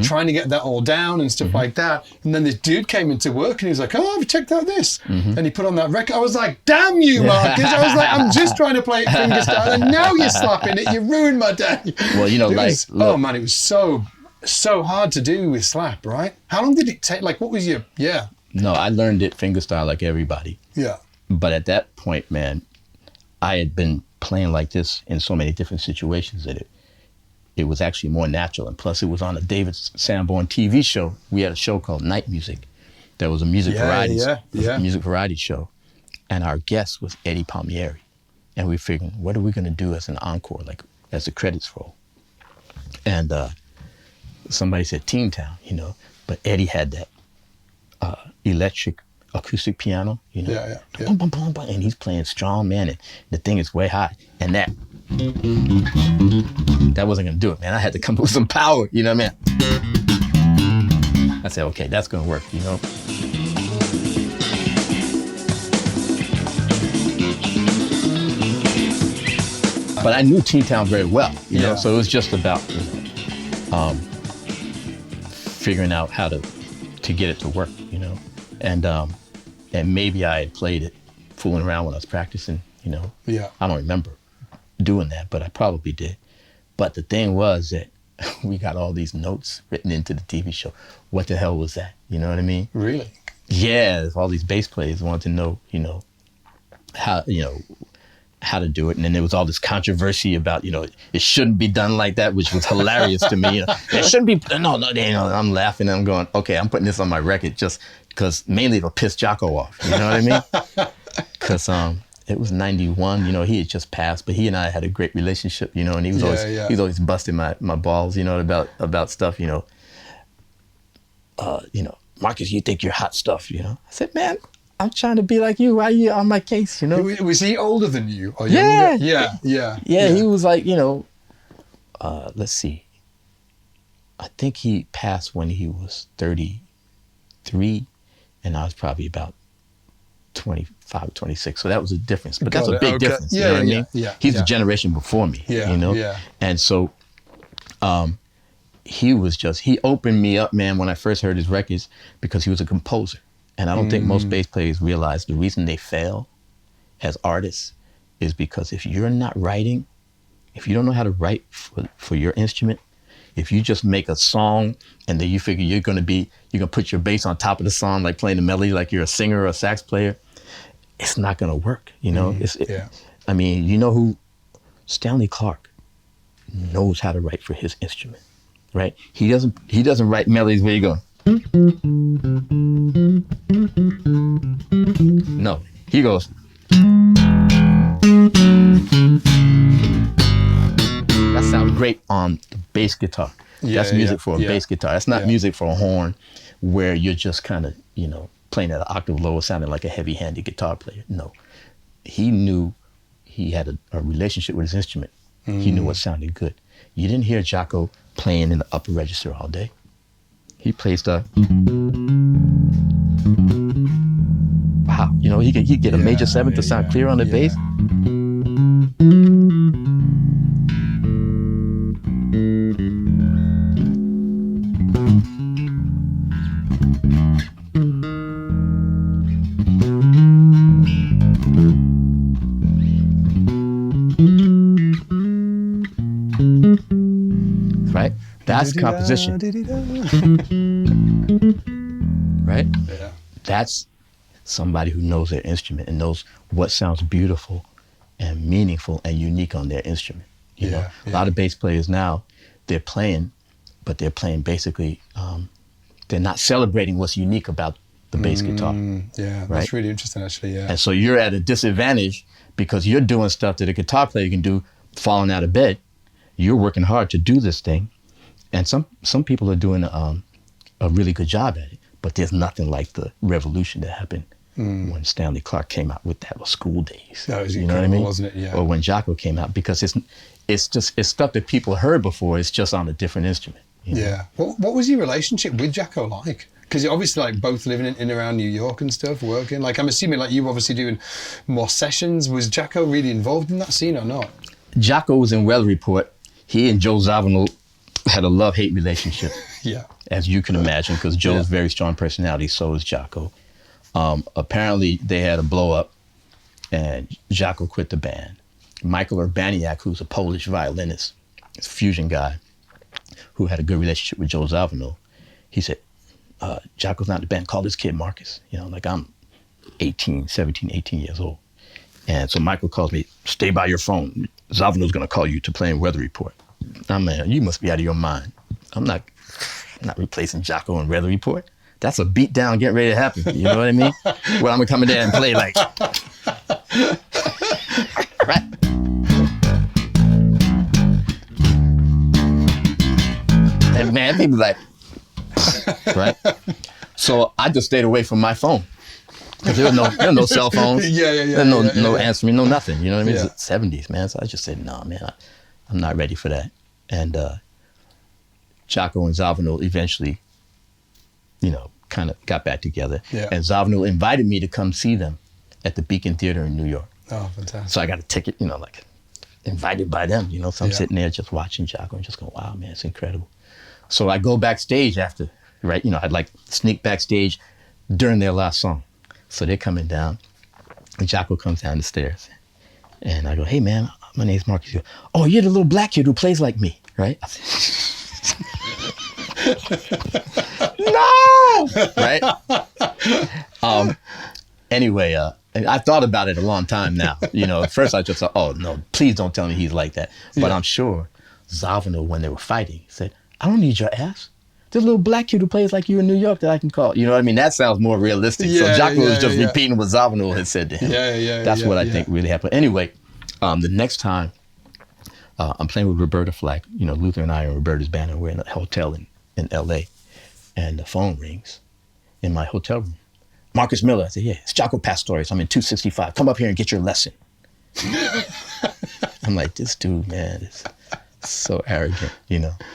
trying to get that all down and stuff like that. And then this dude came into work and he was like, oh, I've checked out this. And he put on that record. I was like, damn you, Marcus. I was like, I'm just trying to play it fingerstyle and now you're slapping it. You ruined my day. Well, oh man, it was so hard to do with slap, right? How long did it take? Like, what was your, No, I learned it fingerstyle like everybody. Yeah. But at that point, man, I had been playing like this in so many different situations that it was actually more natural. And plus it was on a David Sanborn TV show. We had a show called Night Music. That was a music music variety show. And our guest was Eddie Palmieri. And we figured, what are we going to do as an encore, like as the credits roll? And somebody said Teen Town, but Eddie had that electric acoustic piano, you know, Yeah. boom, boom, boom, boom, and he's playing strong, man, and the thing is way high, and that wasn't gonna do it, man. I had to come up with some power, you know what I mean? I said, okay, that's gonna work, you know. But I knew Teen Town very well, you know, so it was just about, you know, figuring out how to get it to work, you know, and maybe I had played it fooling around when I was practicing, you know. Yeah. I don't remember doing that, but I probably did. But the thing was that we got all these notes written into the TV show. What the hell was that? You know what I mean? Really? Yeah, all these bass players wanted to know, you know, how to do it. And then there was all this controversy about, you know, it shouldn't be done like that, which was hilarious to me. You know, it shouldn't be, no, you know, I'm laughing and I'm going, okay, I'm putting this on my record just because mainly it'll piss Jaco off. You know what I mean? Because it was 91, you know, he had just passed, but he and I had a great relationship, you know, and he was always busting my balls, you know, about stuff, you know, Marcus, you think you're hot stuff, you know? I said, man, I'm trying to be like you. Why are you on my case, you know? Was he older than you or yeah. younger? Yeah. He was like, you know, let's see. I think he passed when he was 33, and I was probably about 25, 26. So that was a difference. But that's a big difference, you know what I mean? Yeah. He's a generation before me, you know? Yeah. And so he opened me up, man, when I first heard his records, because he was a composer. And I don't think most bass players realize the reason they fail as artists is because if you're not writing, if you don't know how to write for your instrument, if you just make a song and then you figure you're gonna put your bass on top of the song, like playing the melody like you're a singer or a sax player, it's not gonna work, you know? I mean, you know who? Stanley Clarke knows how to write for his instrument, right? He doesn't write melodies where you go. No, he goes. That sounds great on the bass guitar. That's music for a bass guitar. That's not music for a horn where you're just kind of, you know, playing at an octave lower, sounding like a heavy-handed guitar player. No, he knew he had a relationship with his instrument. He knew what sounded good. You didn't hear Jaco playing in the upper register all day. He plays the, wow, you know, he get a major seventh to sound clear on the bass. Right? That's composition. Right? Yeah. That's somebody who knows their instrument and knows what sounds beautiful and meaningful and unique on their instrument. You know, a lot of bass players now, they're playing, but they're playing basically, they're not celebrating what's unique about the bass guitar. Yeah, that's really interesting actually, yeah. And so you're at a disadvantage because you're doing stuff that a guitar player can do falling out of bed. You're working hard to do this thing. And some people are doing a really good job at it, but there's nothing like the revolution that happened when Stanley Clarke came out with that, or School Days. That was you know what I mean? wasn't it? Yeah. Or when Jaco came out, because it's stuff that people heard before. It's just on a different instrument. You know? Yeah. What was your relationship with Jaco like? Because you're obviously like both living in and around New York and stuff, working. Like I'm assuming like you were obviously doing more sessions. Was Jaco really involved in that scene or not? Jaco was in Weather Report. He and Joe Zawinul had a love-hate relationship. Yeah. As you can imagine, because Joe's very strong personality, so is Jaco. Apparently, they had a blow-up, and Jaco quit the band. Michael Urbaniak, who's a Polish violinist, a fusion guy, who had a good relationship with Joe Zawinul, he said, Jaco's not in the band, call this kid Marcus. You know, like I'm 17, 18 years old. And so Michael calls me, stay by your phone. Zawinul's gonna call you to play in Weather Report. I'm like, you must be out of your mind. I'm not replacing Jaco in Weather Report. That's a beat down getting ready to happen. You know what I mean? Well, I'm gonna come in there and play like, right? And man, people like, right? So I just stayed away from my phone. Because there was no cell phones. No answering, no nothing. You know what I mean? Yeah. It's the 70s, man. So I just said, no, man, I'm not ready for that. And Jaco and Zavano eventually, kind of got back together. Yeah. And Zavano invited me to come see them at the Beacon Theater in New York. Oh, fantastic. So I got a ticket, invited by them, So I'm sitting there just watching Jaco and just going, wow, man, it's incredible. So I go backstage after, right? I'd like sneak backstage during their last song. So they're coming down, and Jaco comes down the stairs. And I go, hey, man, my name's Marcus. He goes, oh, you're the little black kid who plays like me, right? I said, no! Right? Anyway, I thought about it a long time now. At first I just thought, oh, no, please don't tell me he's like that. But I'm sure Zavano, when they were fighting, said, I don't need your ass. There's a little black kid who plays like you in New York that I can call. You know what I mean? That sounds more realistic. So Jaco was just repeating what Zavano had said to him. That's what I think really happened. Anyway, the next time I'm playing with Roberta Flack, Luther and I are in Roberta's band, and we're in a hotel in L.A., and the phone rings in my hotel room. Marcus Miller. I said, yeah, it's Jaco Pastorius. I'm in 265. Come up here and get your lesson. I'm like, this dude, man, is so arrogant,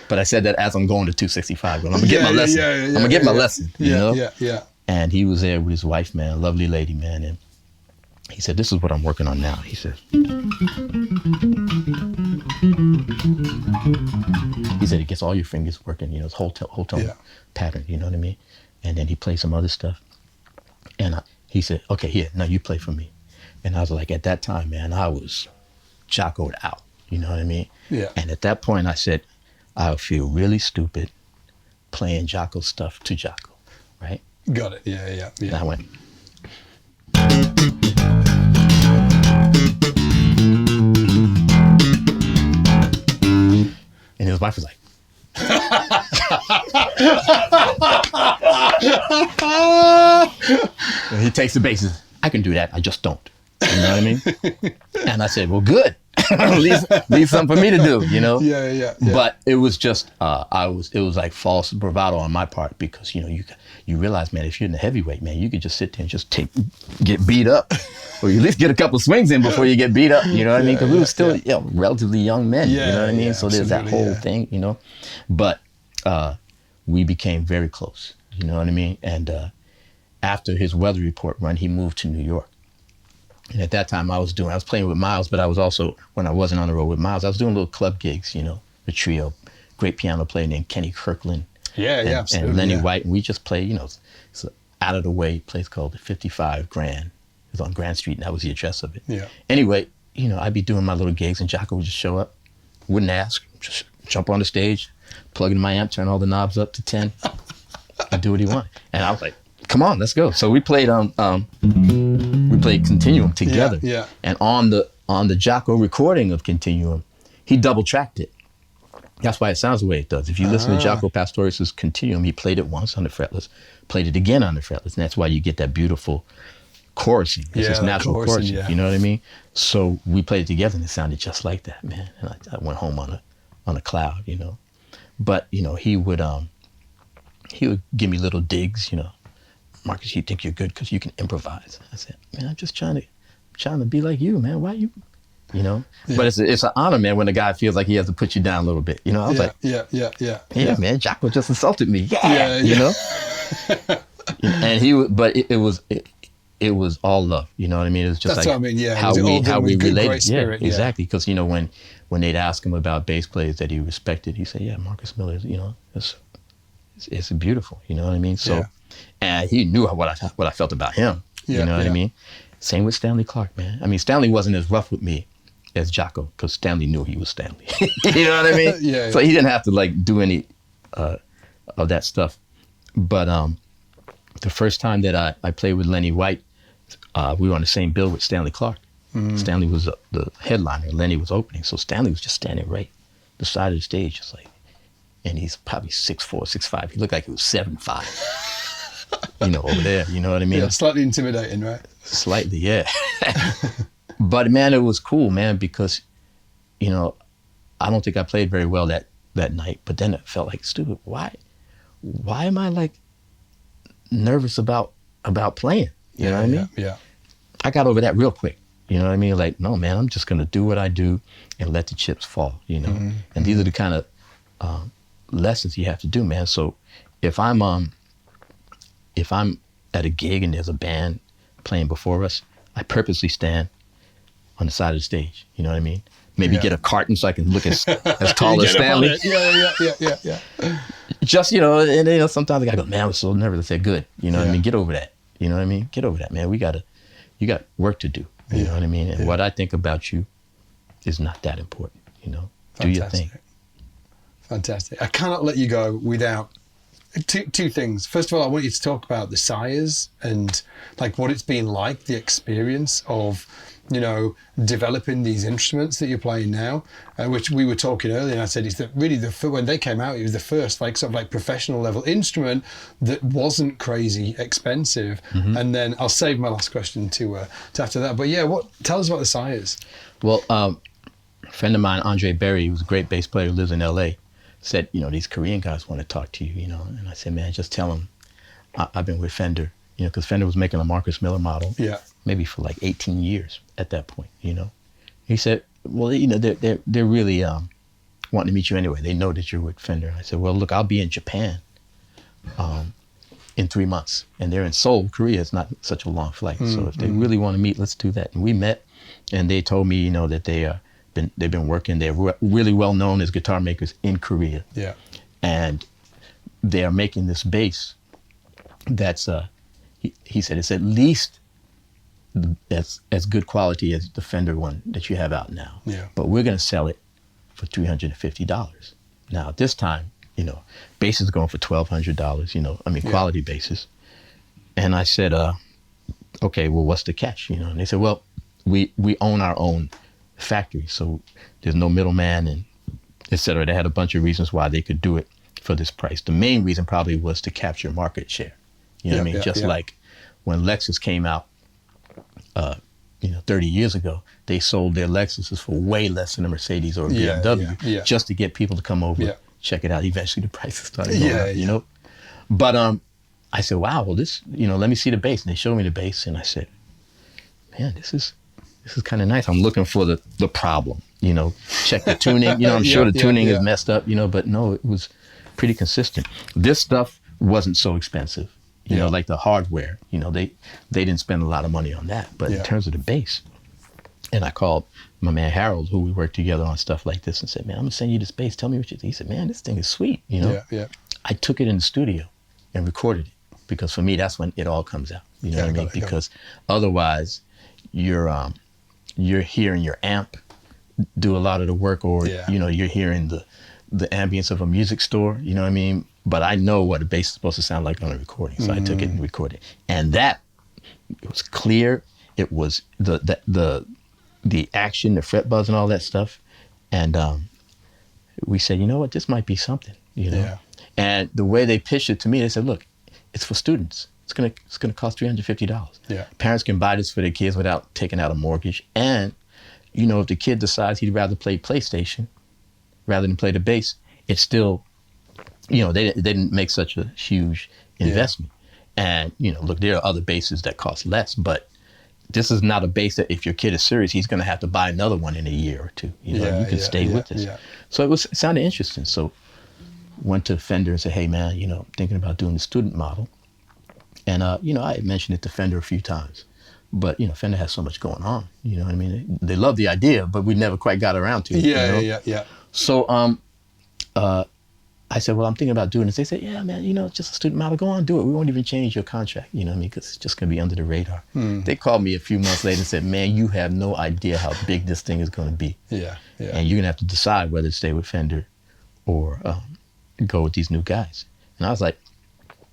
But I said that as I'm going to 265. I'm going to get my lesson. I'm going to get my lesson, Yeah. And he was there with his wife, man, a lovely lady, man. And he said, this is what I'm working on now. He said, he gets all your fingers working, it's whole tone pattern, you know what I mean? And then he played some other stuff. And he said, okay, here, now you play for me. And I was like, at that time, man, I was Jaco'd out, you know what I mean? Yeah. And at that point, I said, I would feel really stupid playing Jaco stuff to Jaco, right? Got it, yeah. And I went, and his wife was like, and he takes the basses. I can do that. I just don't. You know what I mean? And I said, well, good. leave something for me to do, Yeah. But it was just, it was like false bravado on my part, because, you realize, man, if you're in the heavyweight, man, you could just sit there and just get beat up, or you at least get a couple swings in before you get beat up, you know what I mean? Because we were still relatively young men, you know what I mean? So there's that whole thing, But we became very close, you know what I mean? And after his weather report run, he moved to New York. And at that time I was playing with Miles, but I was also, when I wasn't on the road with Miles, I was doing little club gigs, a trio, great piano player named Kenny Kirkland. And Lenny White. And we just played, it's an out of the way place called the 55 Grand. It was on Grand Street, and that was the address of it. Yeah. Anyway, I'd be doing my little gigs, and Jaco would just show up, wouldn't ask, just jump on the stage, plug in my amp, turn all the knobs up to 10, and do what he wanted. And I was like, come on, let's go. So we played Continuum together. Yeah. And on the Jaco recording of Continuum, he double tracked it. That's why it sounds the way it does. If you listen to Jaco Pastorius' Continuum, he played it once on the fretless, played it again on the fretless, and that's why you get that beautiful chorusing. It's just natural chorusing, you know what I mean? So we played it together, and it sounded just like that, man. And I went home on a cloud, But he would give me little digs, Marcus, you think you're good because you can improvise. I said, man, I'm just trying to be like you, man. Why you? Yeah. But it's an honor, man, when a guy feels like he has to put you down a little bit. I was like, yeah, man, Jaco just insulted me. And it was all love. You know what I mean? It was just That's like what I mean, yeah. how we related. Great spirit, exactly. Because when they'd ask him about bass players that he respected, he said, yeah, Marcus Miller, it's beautiful. You know what I mean? So, and he knew what I felt about him. You know what I mean? Same with Stanley Clark, man. I mean, Stanley wasn't as rough with me as Jaco, because Stanley knew he was Stanley. You know what I mean? So he didn't have to do any of that stuff. But the first time that I played with Lenny White, we were on the same bill with Stanley Clark. Mm-hmm. Stanley was the headliner. Lenny was opening. So Stanley was just standing right the side of the stage, just like, and he's probably 6'4", 6'5". He looked like he was 7'5". Over there, you know what I mean? Yeah, slightly intimidating, right? Slightly, yeah. But man, it was cool, man, because, I don't think I played very well that night, but then it felt like, stupid, why am I nervous about playing? You know what I mean? Yeah. I got over that real quick. You know what I mean? Like, no, man, I'm just going to do what I do and let the chips fall, you know? And these are the kind of lessons you have to do, man. So if I'm at a gig and there's a band playing before us, I purposely stand on the side of the stage. You know what I mean? Maybe get a carton so I can look as tall as Stanley. Yeah. Just, you know, and you know, sometimes I gotta go, man, I was so nervous. I said, good. You know what I mean? Get over that. You know what I mean? Get over that, man. You got work to do. You know what I mean? And what I think about you is not that important, you know? Do your thing. Fantastic. I cannot let you go without two things. First of all, I want you to talk about the Sires and like what it's been like, the experience of, you know, developing these instruments that you're playing now, which we were talking earlier, and I said, is that really when they came out, it was the first like sort of like professional level instrument that wasn't crazy expensive. And then I'll save my last question to after that. But yeah, tell us about the Sires. Well, a friend of mine, Andre Berry, who's a great bass player who lives in LA, said, you know, these Korean guys want to talk to you, you know. And I said, man, just tell them I've been with Fender, you know, because Fender was making a Marcus Miller model. Yeah. Maybe for like 18 years at that point, you know. He said, well, you know, they're really wanting to meet you anyway. They know that you're with Fender. I said, well, look, I'll be in Japan in 3 months. And they're in Seoul, Korea. It's not such a long flight. So if they really want to meet, let's do that. And we met, and they told me, you know, that they've been working. They're really well known as guitar makers in Korea. Yeah. And they're making this bass that's, he said, it's at least that's as good quality as the Fender one that you have out now. Yeah. But we're going to sell it for $350. Now, this time, you know, bass is going for $1,200, you know, I mean, quality basses. And I said, okay, well, what's the catch? You know, and they said, well, we own our own factory, so there's no middleman and et cetera. They had a bunch of reasons why they could do it for this price. The main reason probably was to capture market share. You know what I mean? Just like when Lexus came out, you know, 30 years ago, they sold their Lexuses for way less than a Mercedes or a BMW just to get people to come over, check it out. Eventually the prices started going up, you know? But I said, wow, well, this, you know, let me see the bass. And they showed me the bass, and I said, man, this is kind of nice. I'm looking for the problem, you know, check the tuning. You know, I'm sure the tuning is messed up, you know, but no, it was pretty consistent. This stuff wasn't so expensive. You know, like the hardware, you know, they didn't spend a lot of money on that. But in terms of the bass, and I called my man Harold, who we worked together on stuff like this, and said, man, I'm going to send you this bass. Tell me what you think. He said, man, this thing is sweet, you know. I took it in the studio and recorded it, because for me, that's when it all comes out. You know what I mean? Because otherwise, you're hearing your amp do a lot of the work, or, you know, you're hearing the ambience of a music store, you know what I mean? But I know what a bass is supposed to sound like on a recording, so I took it and recorded it. And that, it was clear. It was the action, the fret buzz and all that stuff. And we said, you know what, this might be something, you know? Yeah. And the way they pitched it to me, they said, look, it's for students. It's gonna cost $350. Yeah. Parents can buy this for their kids without taking out a mortgage. And, you know, if the kid decides he'd rather play PlayStation rather than play the bass, it's still, you know, they didn't make such a huge investment. And, you know, look, there are other basses that cost less, but this is not a bass that if your kid is serious, he's going to have to buy another one in a year or two. You know, you can stay with this. Yeah. So it sounded interesting. So went to Fender and said, hey, man, you know, I'm thinking about doing the student model. And, you know, I had mentioned it to Fender a few times. But, you know, Fender has so much going on. You know what I mean? They love the idea, but we never quite got around to it. Yeah. So I said, well, I'm thinking about doing this. They said, yeah, man, you know, it's just a student model. Go on, do it. We won't even change your contract, you know what I mean? Because it's just going to be under the radar. They called me a few months later and said, man, you have no idea how big this thing is going to be. Yeah. And you're going to have to decide whether to stay with Fender or go with these new guys. And I was like,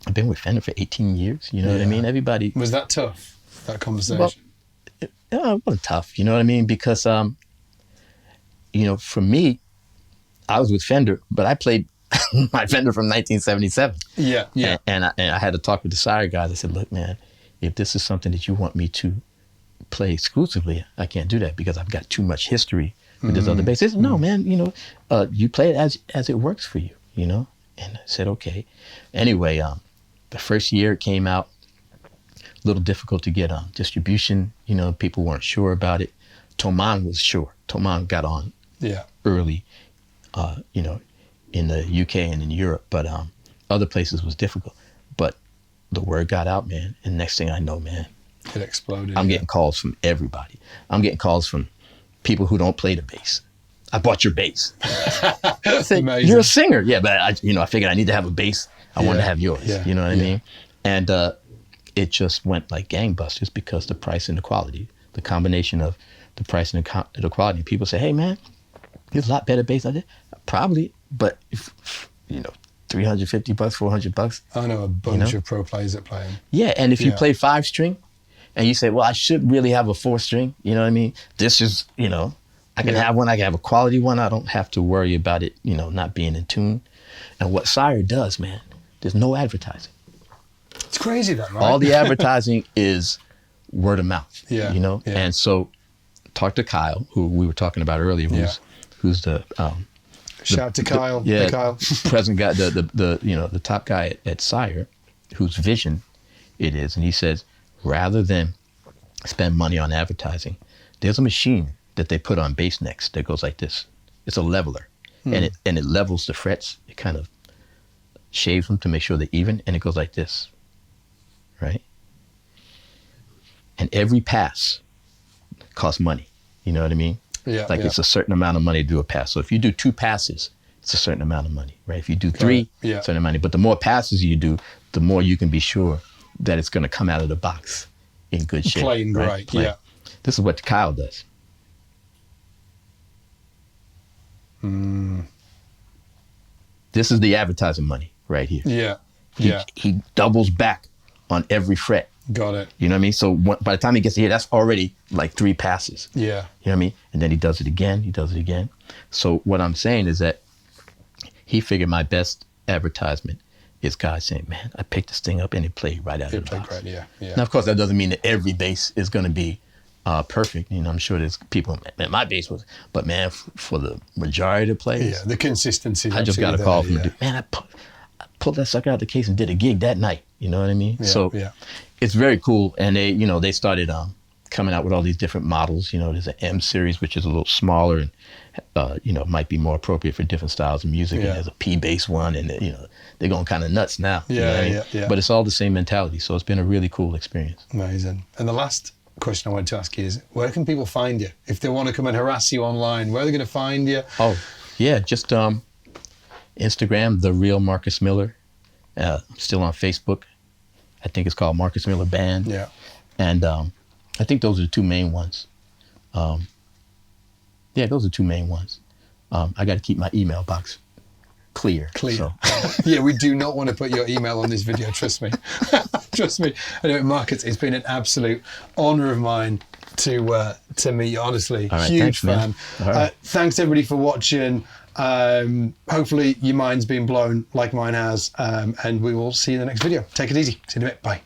I've been with Fender for 18 years. You know what I mean? Everybody. Was that tough, that conversation? Well, it wasn't tough, you know what I mean? Because, you know, for me, I was with Fender, but I played my Fender from 1977. Yeah. And I had to talk with the Sire guys. I said, look, man, if this is something that you want me to play exclusively, I can't do that because I've got too much history with this other bass. They said, no, man, you know, you play it as it works for you, you know? And I said, okay. Anyway, the first year it came out, little difficult to get on distribution. You know, people weren't sure about it. Thomann was sure. Thomann got on early, you know, in the UK and in Europe, but other places was difficult. But the word got out, man, and next thing I know, man, it exploded. I'm getting calls from everybody. I'm getting calls from people who don't play the bass. I bought your bass. I said, you're a singer. Yeah, but I figured I need to have a bass. I wanted to have yours. Yeah. You know what I mean? And it just went like gangbusters because the price and the quality, the combination of the price and the quality. People say, hey, man, there's a lot better bass out there. Probably, but if, you know, $350, $400. I know a bunch of pro players that play them. Yeah, and if you play 5-string and you say, well, I should really have a 4-string, you know what I mean? This is, you know, I can have one, I can have a quality one. I don't have to worry about it, you know, not being in tune. And what Sire does, man, there's no advertising. It's crazy that, right? All the advertising is word of mouth, you know? Yeah. And so talk to Kyle, who we were talking about earlier, who's the... Shout out to Kyle. Yeah, Kyle. present guy, the you know, the top guy at Sire, whose vision it is. And he says, rather than spend money on advertising, there's a machine that they put on bass necks that goes like this. It's a leveler, and it levels the frets. It kind of shaves them to make sure they're even, and it goes like this, right? And every pass costs money. You know what I mean? Yeah. It's a certain amount of money to do a pass. So if you do 2 passes, it's a certain amount of money, right? If you do 3, certain amount of money. But the more passes you do, the more you can be sure that it's going to come out of the box in good shape. Playing right, yeah. This is what Kyle does. This is the advertising money right here. Yeah. He doubles back on every fret. Got it. You know what I mean? So by the time he gets here, that's already like 3 passes. Yeah. You know what I mean? And then he does it again. So what I'm saying is that he figured my best advertisement is guys saying, man, I picked this thing up and it played right out of the box. Great, yeah. Now, of course, that doesn't mean that every bass is going to be perfect. You know, I'm sure there's people, man, my bass was, but man, for the majority of the players. Yeah, the consistency. I just got a call from a dude, man, I pulled that sucker out the case and did a gig that night. You know what I mean? Yeah, it's very cool. And they started coming out with all these different models. You know, there's an M series, which is a little smaller and, you know, might be more appropriate for different styles of music. Yeah. And there's a P bass one, and, you know, they're going kind of nuts now. Yeah, you know what I mean? yeah. But it's all the same mentality. So it's been a really cool experience. Amazing. And the last question I wanted to ask you is, where can people find you? If they want to come and harass you online, where are they going to find you? Oh, yeah, just Instagram, The Real Marcus Miller. Still on Facebook. I think it's called Marcus Miller Band. Yeah. And I think those are the 2 main ones. Those are 2 main ones. I got to keep my email box clear. So. Yeah, we do not want to put your email on this video, trust me. Trust me. Anyway, Marcus, it's been an absolute honor of mine to meet you, honestly. All right, huge thanks, fan. All right. Thanks everybody for watching. Hopefully your mind's been blown like mine has, and we will see you in the next video. Take it easy. See you in a bit. Bye.